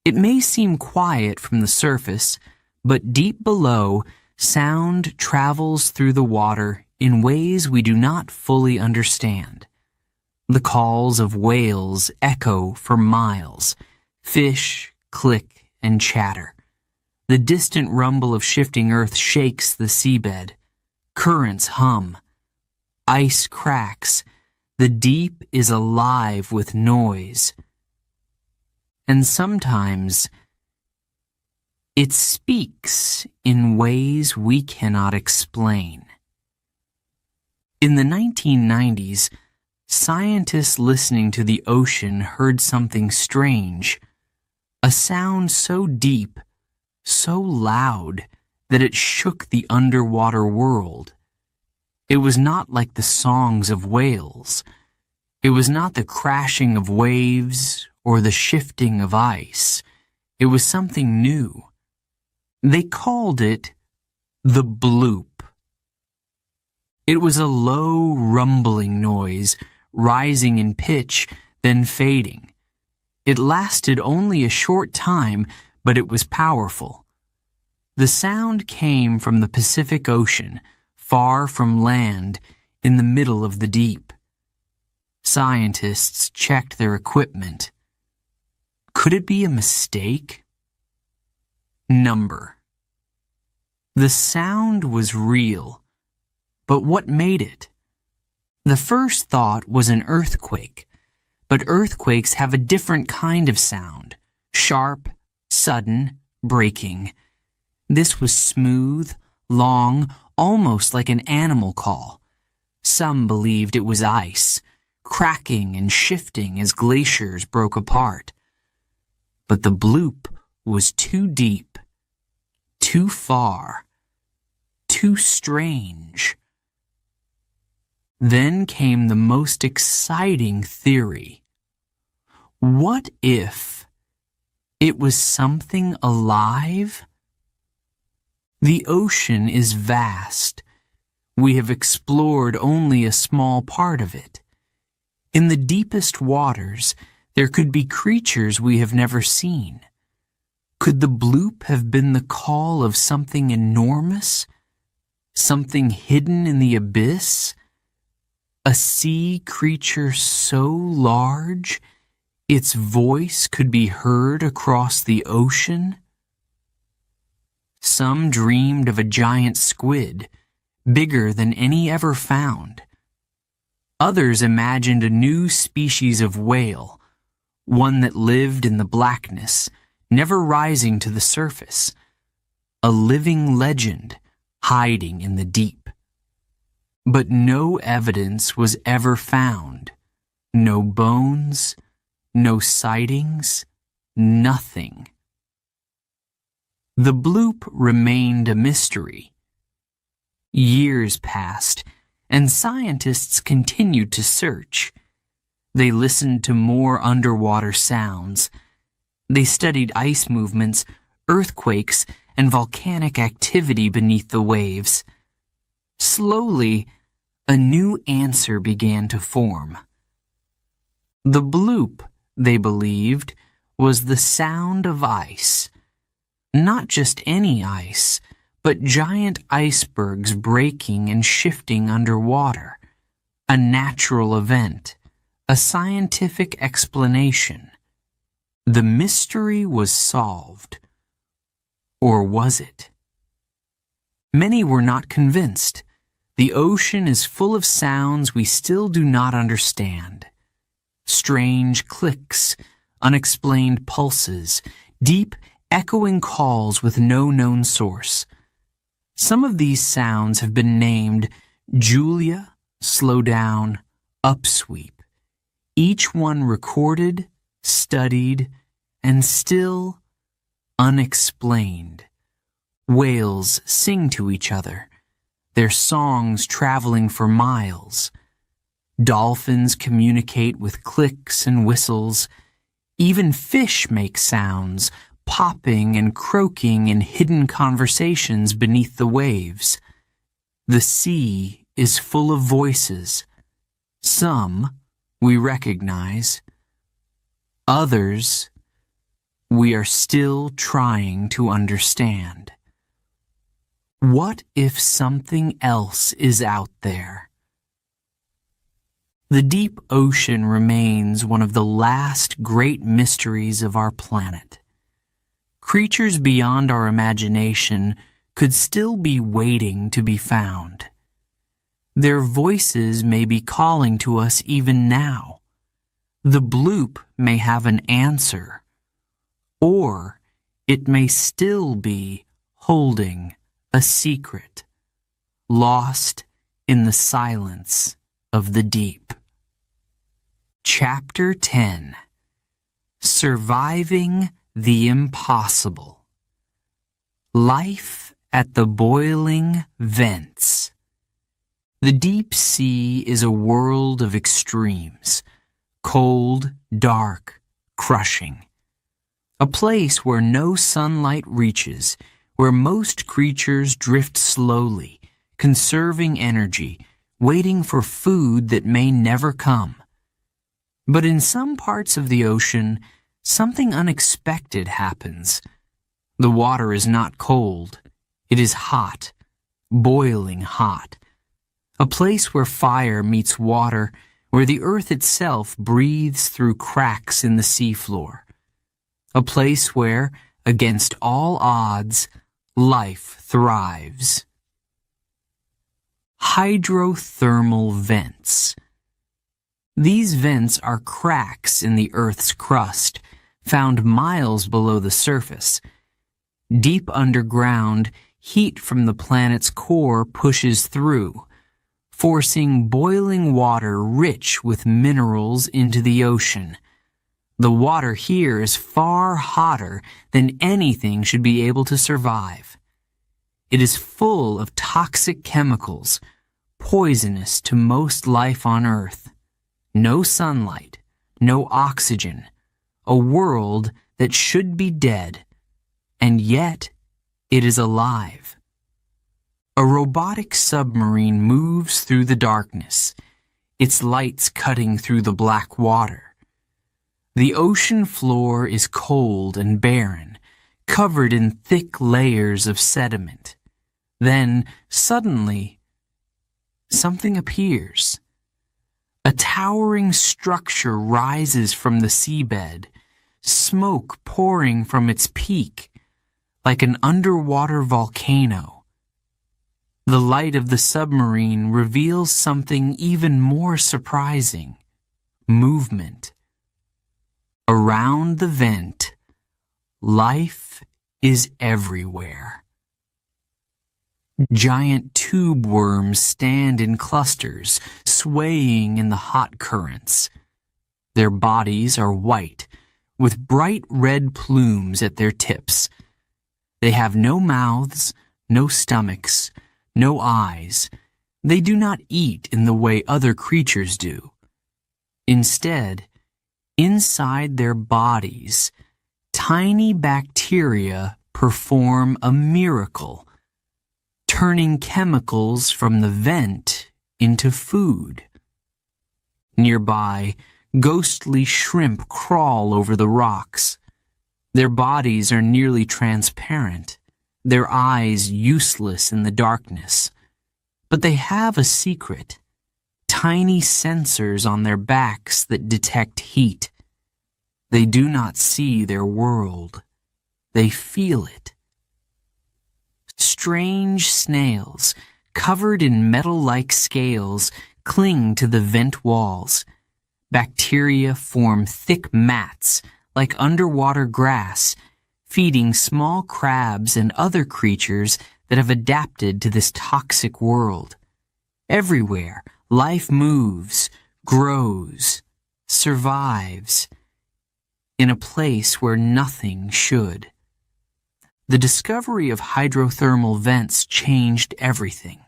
It may seem quiet from the surface, but deep below, sound travels through the water in ways we do not fully understand. The calls of whales echo for miles. Fish click and chatter. The distant rumble of shifting earth shakes the seabed. Currents hum. Ice cracks. The deep is alive with noise. And sometimes it speaks in ways we cannot explain. In the 1990s, scientists listening to the ocean heard something strange, a sound so deep, so loud, that it shook the underwater world. It was not like the songs of whales. It was not the crashing of waves or the shifting of ice. It was something new. They called it the bloop. It was a low, rumbling noise, rising in pitch, then fading. It lasted only a short time, but it was powerful. The sound came from the Pacific Ocean, far from land, in the middle of the deep. Scientists checked their equipment. Could it be a mistake? Number. The sound was real, but what made it? The first thought was an earthquake, but earthquakes have a different kind of sound, sharp, sudden, breaking. This was smooth, long, almost like an animal call. Some believed it was ice, cracking and shifting as glaciers broke apart. But the bloop was too deep, too far, too strange. Then came the most exciting theory. What if it was something alive? The ocean is vast. We have explored only a small part of it. In the deepest waters, there could be creatures we have never seen. Could the bloop have been the call of something enormous? Something hidden in the abyss? A sea creature so large, its voice could be heard across the ocean? Some dreamed of a giant squid, bigger than any ever found. Others imagined a new species of whale, one that lived in the blackness, never rising to the surface, a living legend hiding in the deep. But no evidence was ever found. No bones, no sightings, nothing. The bloop remained a mystery. Years passed, and scientists continued to search. They listened to more underwater sounds. They studied ice movements, earthquakes, and volcanic activity beneath the waves. Slowly, a new answer began to form. The bloop, they believed, was the sound of ice. Not just any ice, but giant icebergs breaking and shifting underwater. A natural event, a scientific explanation. The mystery was solved. Or was it? Many were not convinced. The ocean is full of sounds we still do not understand. Strange clicks, unexplained pulses, deep, echoing calls with no known source. Some of these sounds have been named Julia, slow down, upsweep, each one recorded, studied, and still unexplained. Whales sing to each other, their songs traveling for miles. Dolphins communicate with clicks and whistles. Even fish make sounds, popping and croaking in hidden conversations beneath the waves. The sea is full of voices. Some we recognize. Others we are still trying to understand. What if something else is out there? The deep ocean remains one of the last great mysteries of our planet. Creatures beyond our imagination could still be waiting to be found. Their voices may be calling to us even now. The bloop may have an answer, or it may still be holding a secret, lost in the silence of the deep. Chapter 10. Surviving the Impossible. Life at the boiling vents. The deep sea is a world of extremes, cold, dark, crushing. A place where no sunlight reaches, where most creatures drift slowly, conserving energy, waiting for food that may never come. But in some parts of the ocean, something unexpected happens. The water is not cold. It is hot, boiling hot. A place where fire meets water, where the earth itself breathes through cracks in the seafloor. A place where, against all odds, life thrives. Hydrothermal vents. These vents are cracks in the Earth's crust, found miles below the surface. Deep underground, heat from the planet's core pushes through, forcing boiling water rich with minerals into the ocean. The water here is far hotter than anything should be able to survive. It is full of toxic chemicals, poisonous to most life on Earth. No sunlight, no oxygen, a world that should be dead, and yet it is alive. A robotic submarine moves through the darkness, its lights cutting through the black water. The ocean floor is cold and barren, covered in thick layers of sediment. Then, suddenly, something appears. A towering structure rises from the seabed, smoke pouring from its peak, like an underwater volcano. The light of the submarine reveals something even more surprising: movement. Around the vent, life is everywhere. Giant tube worms stand in clusters, swaying in the hot currents. Their bodies are white, with bright red plumes at their tips. They have no mouths, no stomachs, no eyes. They do not eat in the way other creatures do. Instead, inside their bodies, tiny bacteria perform a miracle, turning chemicals from the vent into food. Nearby, ghostly shrimp crawl over the rocks. Their bodies are nearly transparent, their eyes useless in the darkness. But they have a secret: tiny sensors on their backs that detect heat. They do not see their world. They feel it. Strange snails, covered in metal-like scales, cling to the vent walls. Bacteria form thick mats, like underwater grass, feeding small crabs and other creatures that have adapted to this toxic world. Everywhere, life moves, grows, survives in a place where nothing should. The discovery of hydrothermal vents changed everything.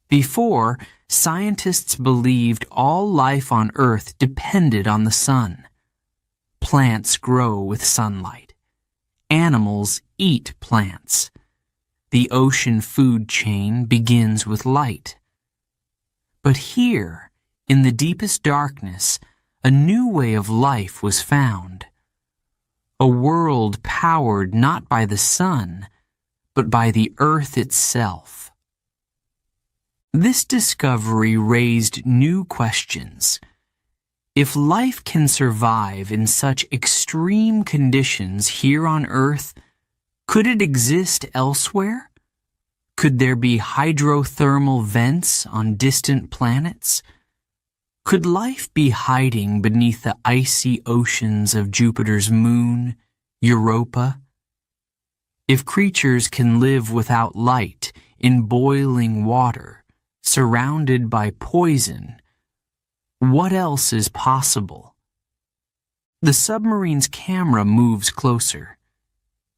Before, scientists believed all life on Earth depended on the sun. Plants grow with sunlight. Animals eat plants. The ocean food chain begins with light. But here, in the deepest darkness, a new way of life was found. A world powered not by the sun, but by the earth itself. This discovery raised new questions. If life can survive in such extreme conditions here on Earth, could it exist elsewhere? Could there be hydrothermal vents on distant planets? Could life be hiding beneath the icy oceans of Jupiter's moon, Europa? If creatures can live without light in boiling water, surrounded by poison, what else is possible? The submarine's camera moves closer.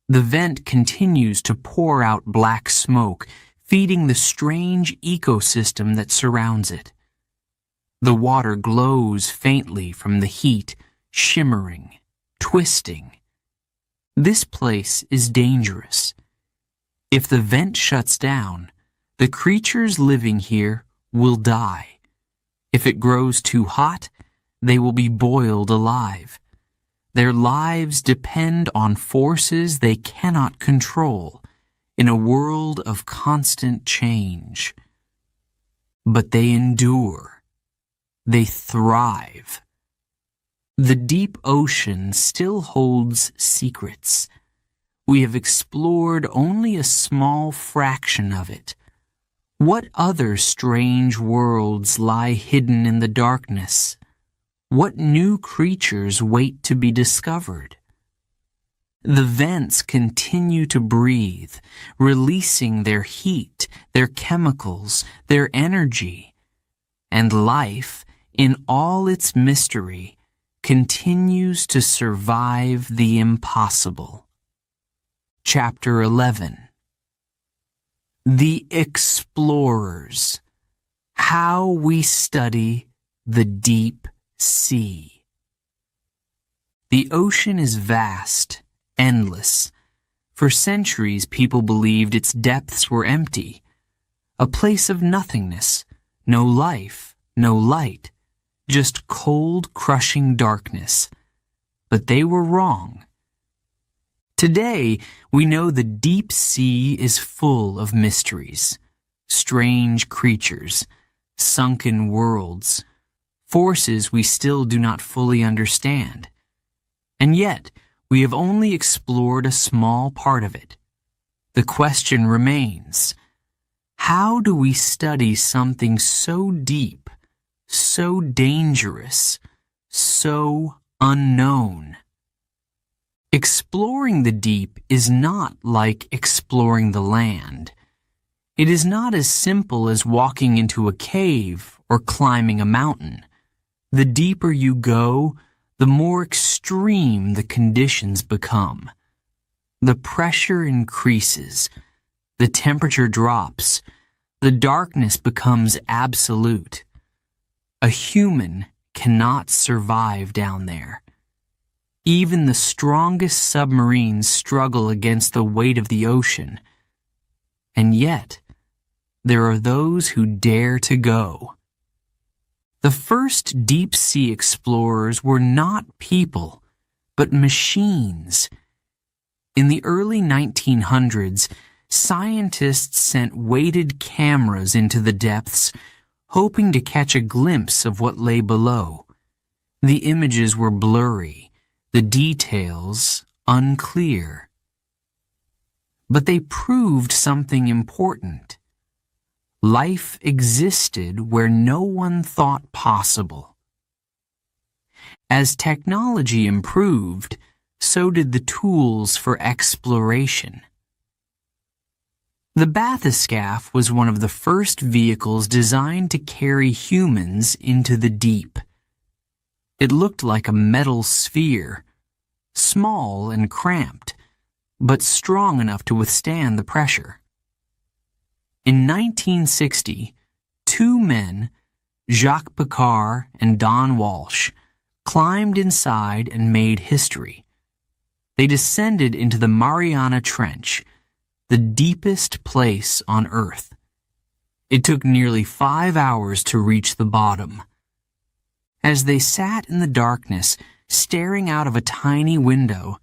The vent continues to pour out black smoke, feeding the strange ecosystem that surrounds it. The water glows faintly from the heat, shimmering, twisting. This place is dangerous. If the vent shuts down, the creatures living here will die. If it grows too hot, they will be boiled alive. Their lives depend on forces they cannot control in a world of constant change. But they endure. They thrive. The deep ocean still holds secrets. We have explored only a small fraction of it. What other strange worlds lie hidden in the darkness? What new creatures wait to be discovered? The vents continue to breathe, releasing their heat, their chemicals, their energy. And life, in all its mystery, continues to survive the impossible. Chapter 11. The Explorers. How we study the deep sea. The ocean is vast, endless. For centuries, people believed its depths were empty, a place of nothingness, no life, no light, just cold, crushing darkness. But they were wrong. Today, we know the deep sea is full of mysteries, strange creatures, sunken worlds, forces we still do not fully understand. And yet, we have only explored a small part of it. The question remains, how do we study something so deep, so dangerous, so unknown? Exploring the deep is not like exploring the land. It is not as simple as walking into a cave or climbing a mountain. The deeper you go, the more extreme the conditions become. The pressure increases, the temperature drops, the darkness becomes absolute. A human cannot survive down there. Even the strongest submarines struggle against the weight of the ocean. And yet, there are those who dare to go. The first deep-sea explorers were not people, but machines. In the early 1900s, scientists sent weighted cameras into the depths, hoping to catch a glimpse of what lay below. The images were blurry, the details unclear. But they proved something important. Life existed where no one thought possible. As technology improved, so did the tools for exploration. The bathyscaphe was one of the first vehicles designed to carry humans into the deep. It looked like a metal sphere, small and cramped, but strong enough to withstand the pressure. In 1960, two men, Jacques Picard and Don Walsh, climbed inside and made history. They descended into the Mariana Trench, the deepest place on Earth. It took nearly 5 hours to reach the bottom. As they sat in the darkness, staring out of a tiny window,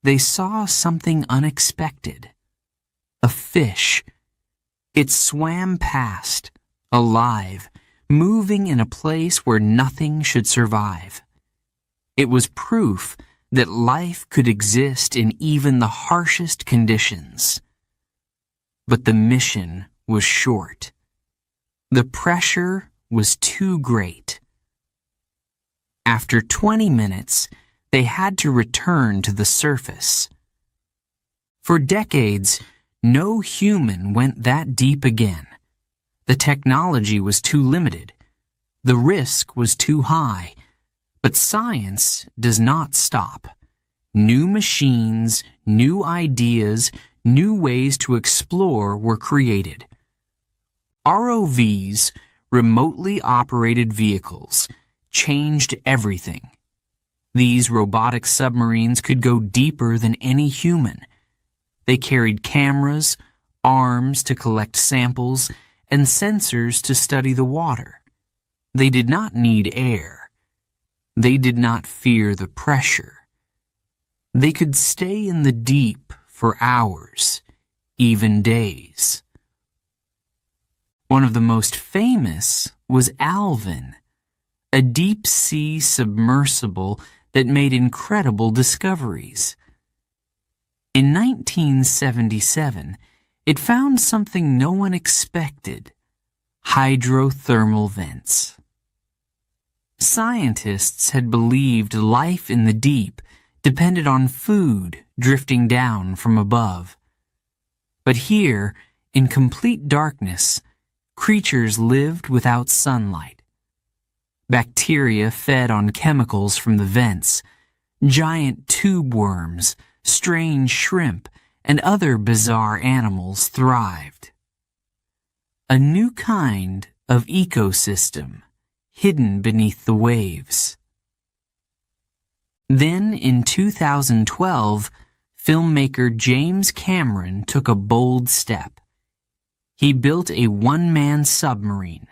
they saw something unexpected. A fish. It swam past, alive, moving in a place where nothing should survive. It was proof that life could exist in even the harshest conditions. But the mission was short. The pressure was too great. After 20 minutes, they had to return to the surface. For decades, no human went that deep again. The technology was too limited. The risk was too high. But science does not stop. New machines, new ideas, new ways to explore were created. ROVs, remotely operated vehicles, changed everything. These robotic submarines could go deeper than any human. They carried cameras, arms to collect samples, and sensors to study the water. They did not need air. They did not fear the pressure. They could stay in the deep for hours, even days. One of the most famous was Alvin, a deep-sea submersible that made incredible discoveries. In 1977, it found something no one expected: hydrothermal vents. Scientists had believed life in the deep depended on food drifting down from above. But here, in complete darkness, creatures lived without sunlight. Bacteria fed on chemicals from the vents. Giant tube worms, strange shrimp, and other bizarre animals thrived. A new kind of ecosystem hidden beneath the waves. Then, in 2012, filmmaker James Cameron took a bold step. He built a one-man submarine,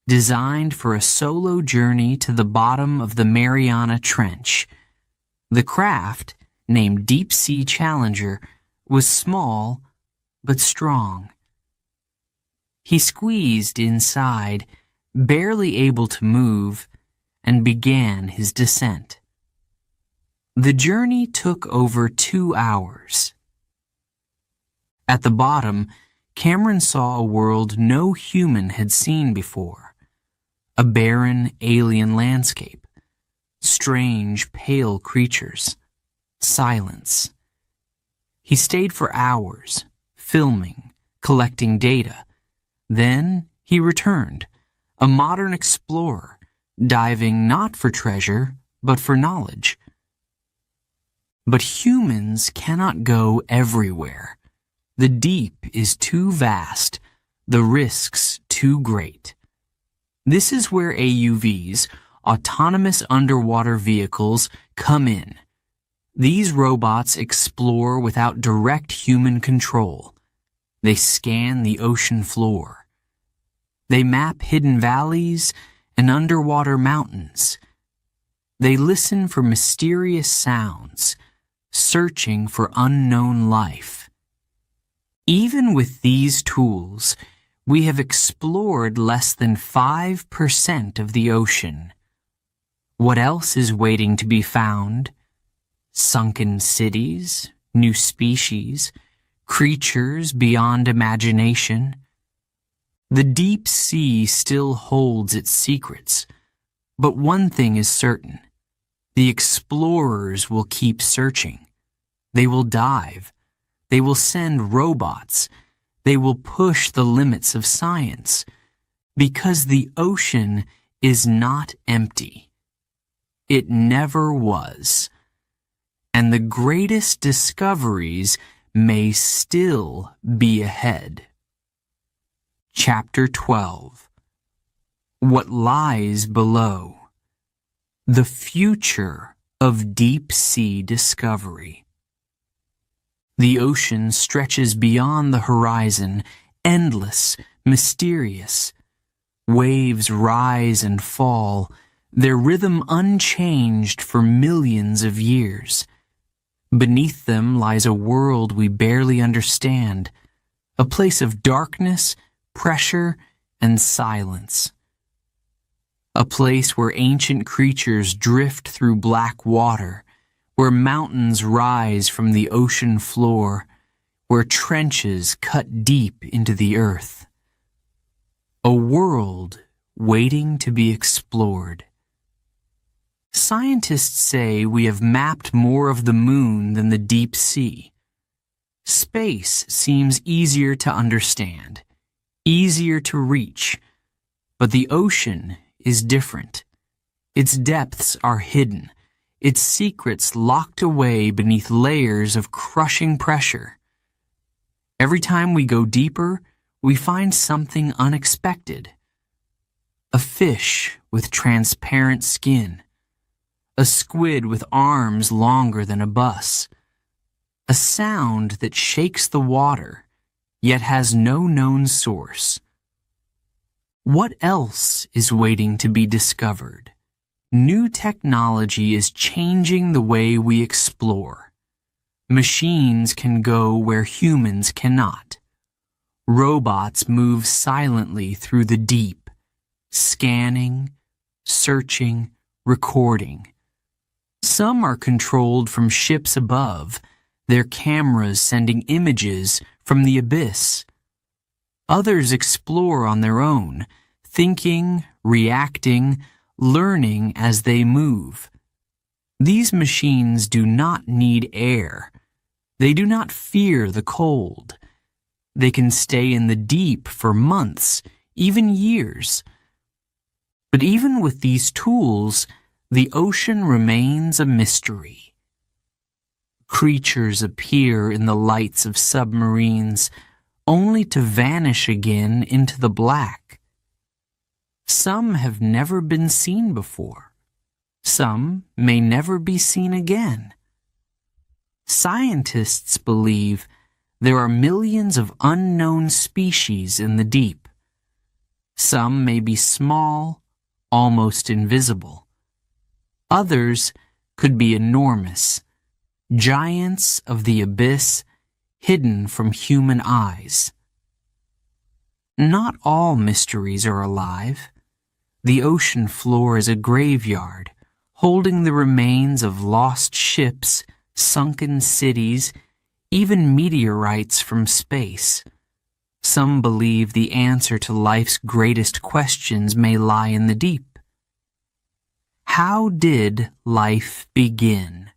designed for a solo journey to the bottom of the Mariana Trench. The craft, named Deep Sea Challenger, was small but strong. He squeezed inside, barely able to move, and began his descent. The journey took over 2 hours. At the bottom, Cameron saw a world no human had seen before. A barren, alien landscape. Strange, pale creatures. Silence. He stayed for hours, filming, collecting data. Then he returned, a modern explorer, diving not for treasure, but for knowledge. But humans cannot go everywhere. The deep is too vast, the risks too great. This is where AUVs, autonomous underwater vehicles, come in. These robots explore without direct human control. They scan the ocean floor. They map hidden valleys and underwater mountains. They listen for mysterious sounds, searching for unknown life. Even with these tools, we have explored less than 5% of the ocean. What else is waiting to be found? Sunken cities, new species, creatures beyond imagination. The deep sea still holds its secrets, but one thing is certain. The explorers will keep searching. They will dive. They will send robots. They will push the limits of science, because the ocean is not empty. It never was. And the greatest discoveries may still be ahead. Chapter 12. What lies below. The future of deep-sea discovery. The ocean stretches beyond the horizon, endless, mysterious. Waves rise and fall, their rhythm unchanged for millions of years. Beneath them lies a world we barely understand, a place of darkness, pressure, and silence. A place where ancient creatures drift through black water, where mountains rise from the ocean floor, where trenches cut deep into the earth. A world waiting to be explored. Scientists say we have mapped more of the moon than the deep sea. Space seems easier to understand, easier to reach, but the ocean is different. Its depths are hidden, its secrets locked away beneath layers of crushing pressure. Every time we go deeper, we find something unexpected. A fish with transparent skin, a squid with arms longer than a bus, a sound that shakes the water, yet has no known source. What else is waiting to be discovered? New technology is changing the way we explore. Machines can go where humans cannot. Robots move silently through the deep, scanning, searching, recording. Some are controlled from ships above, their cameras sending images from the abyss. Others explore on their own, thinking, reacting, learning as they move. These machines do not need air. They do not fear the cold. They can stay in the deep for months, even years. But even with these tools, the ocean remains a mystery. Creatures appear in the lights of submarines, only to vanish again into the black. Some have never been seen before. Some may never be seen again. Scientists believe there are millions of unknown species in the deep. Some may be small, almost invisible. Others could be enormous, giants of the abyss, hidden from human eyes. Not all mysteries are alive. The ocean floor is a graveyard, holding the remains of lost ships, sunken cities, even meteorites from space. Some believe the answer to life's greatest questions may lie in the deep. How did life begin?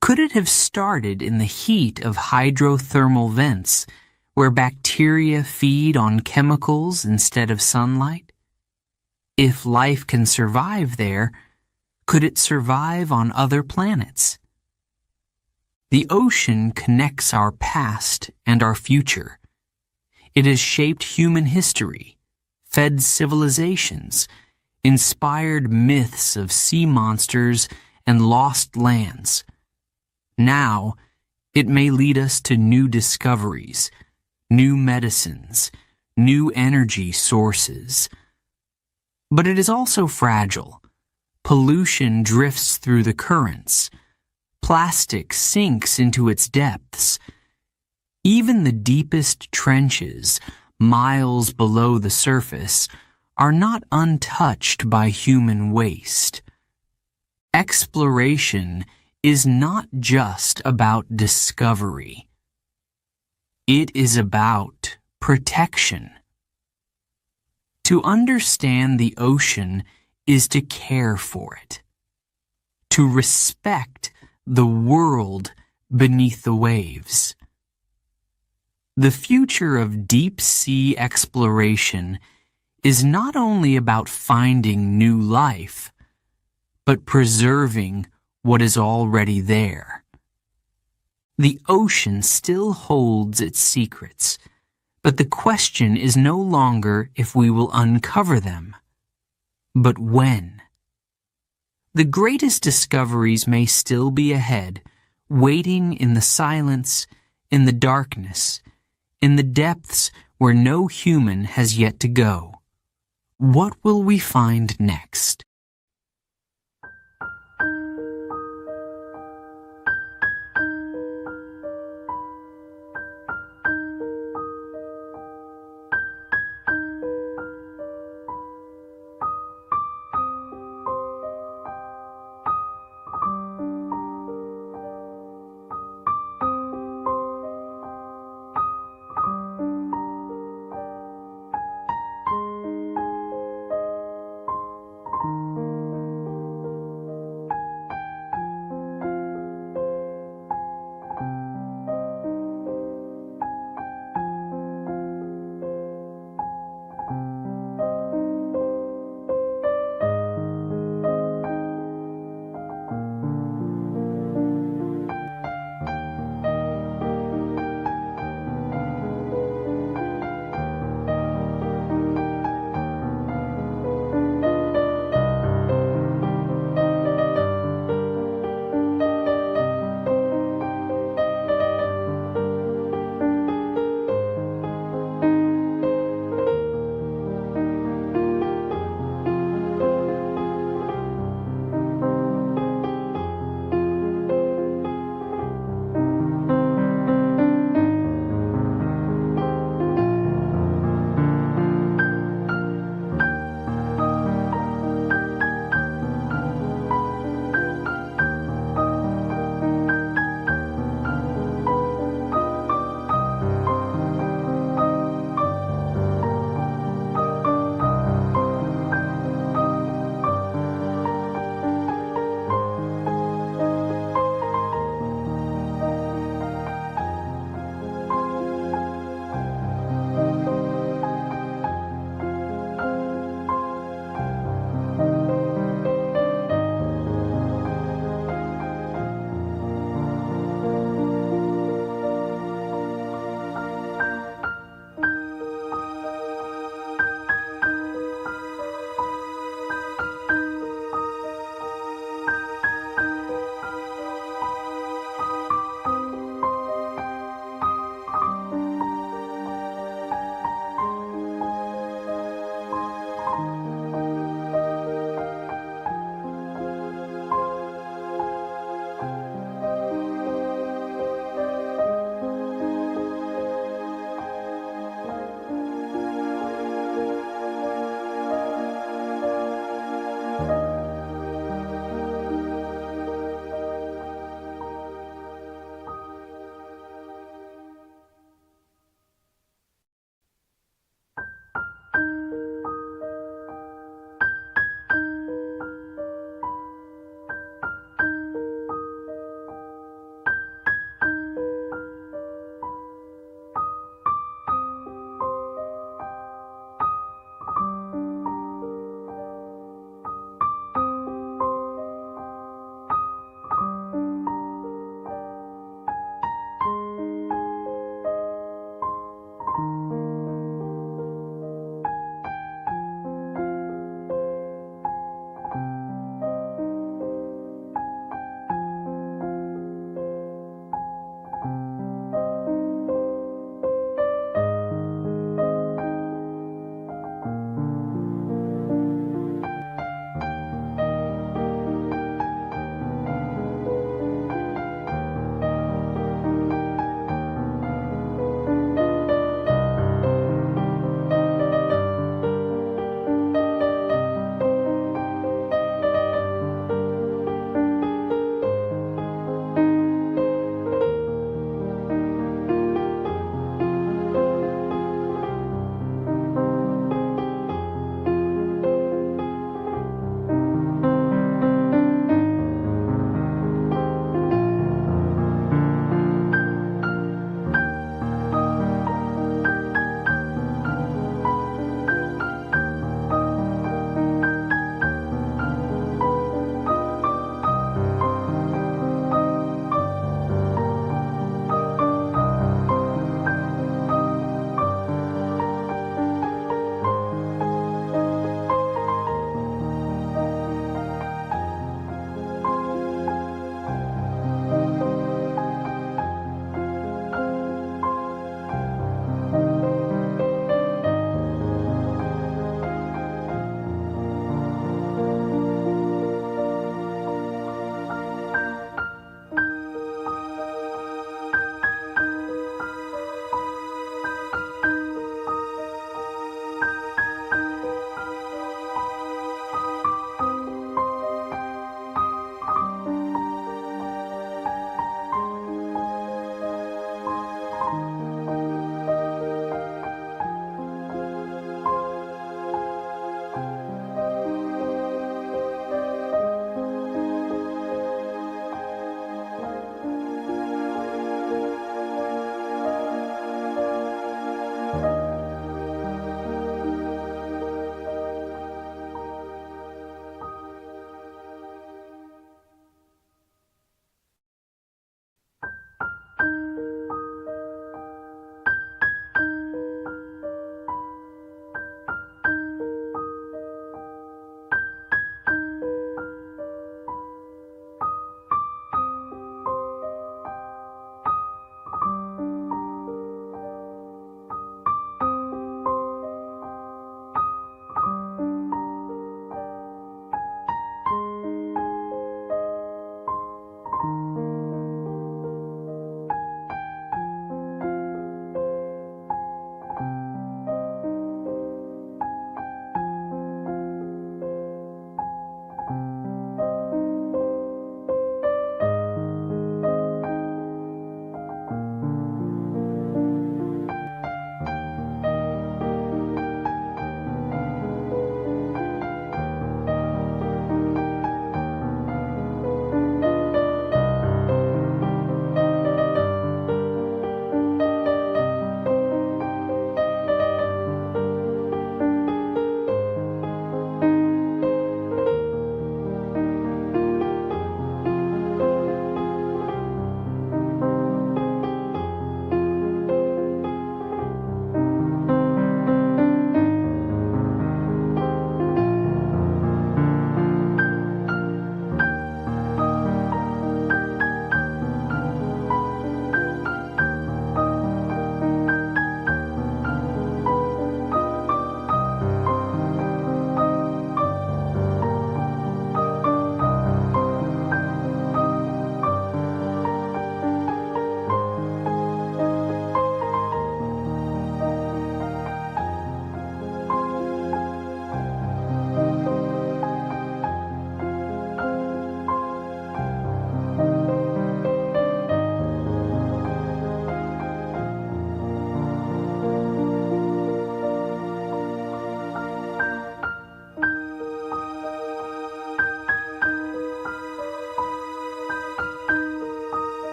Could it have started in the heat of hydrothermal vents, where bacteria feed on chemicals instead of sunlight? If life can survive there, could it survive on other planets? The ocean connects our past and our future. It has shaped human history, fed civilizations, inspired myths of sea monsters and lost lands. Now, it may lead us to new discoveries, new medicines, new energy sources. But it is also fragile. Pollution drifts through the currents. Plastic sinks into its depths. Even the deepest trenches, miles below the surface, are not untouched by human waste. Exploration is not just about discovery. It is about protection. To understand the ocean is to care for it, to respect the world beneath the waves. The future of deep-sea exploration is not only about finding new life, but preserving what is already there. The ocean still holds its secrets, but the question is no longer if we will uncover them, but when. The greatest discoveries may still be ahead, waiting in the silence, in the darkness, in the depths where no human has yet to go. What will we find next?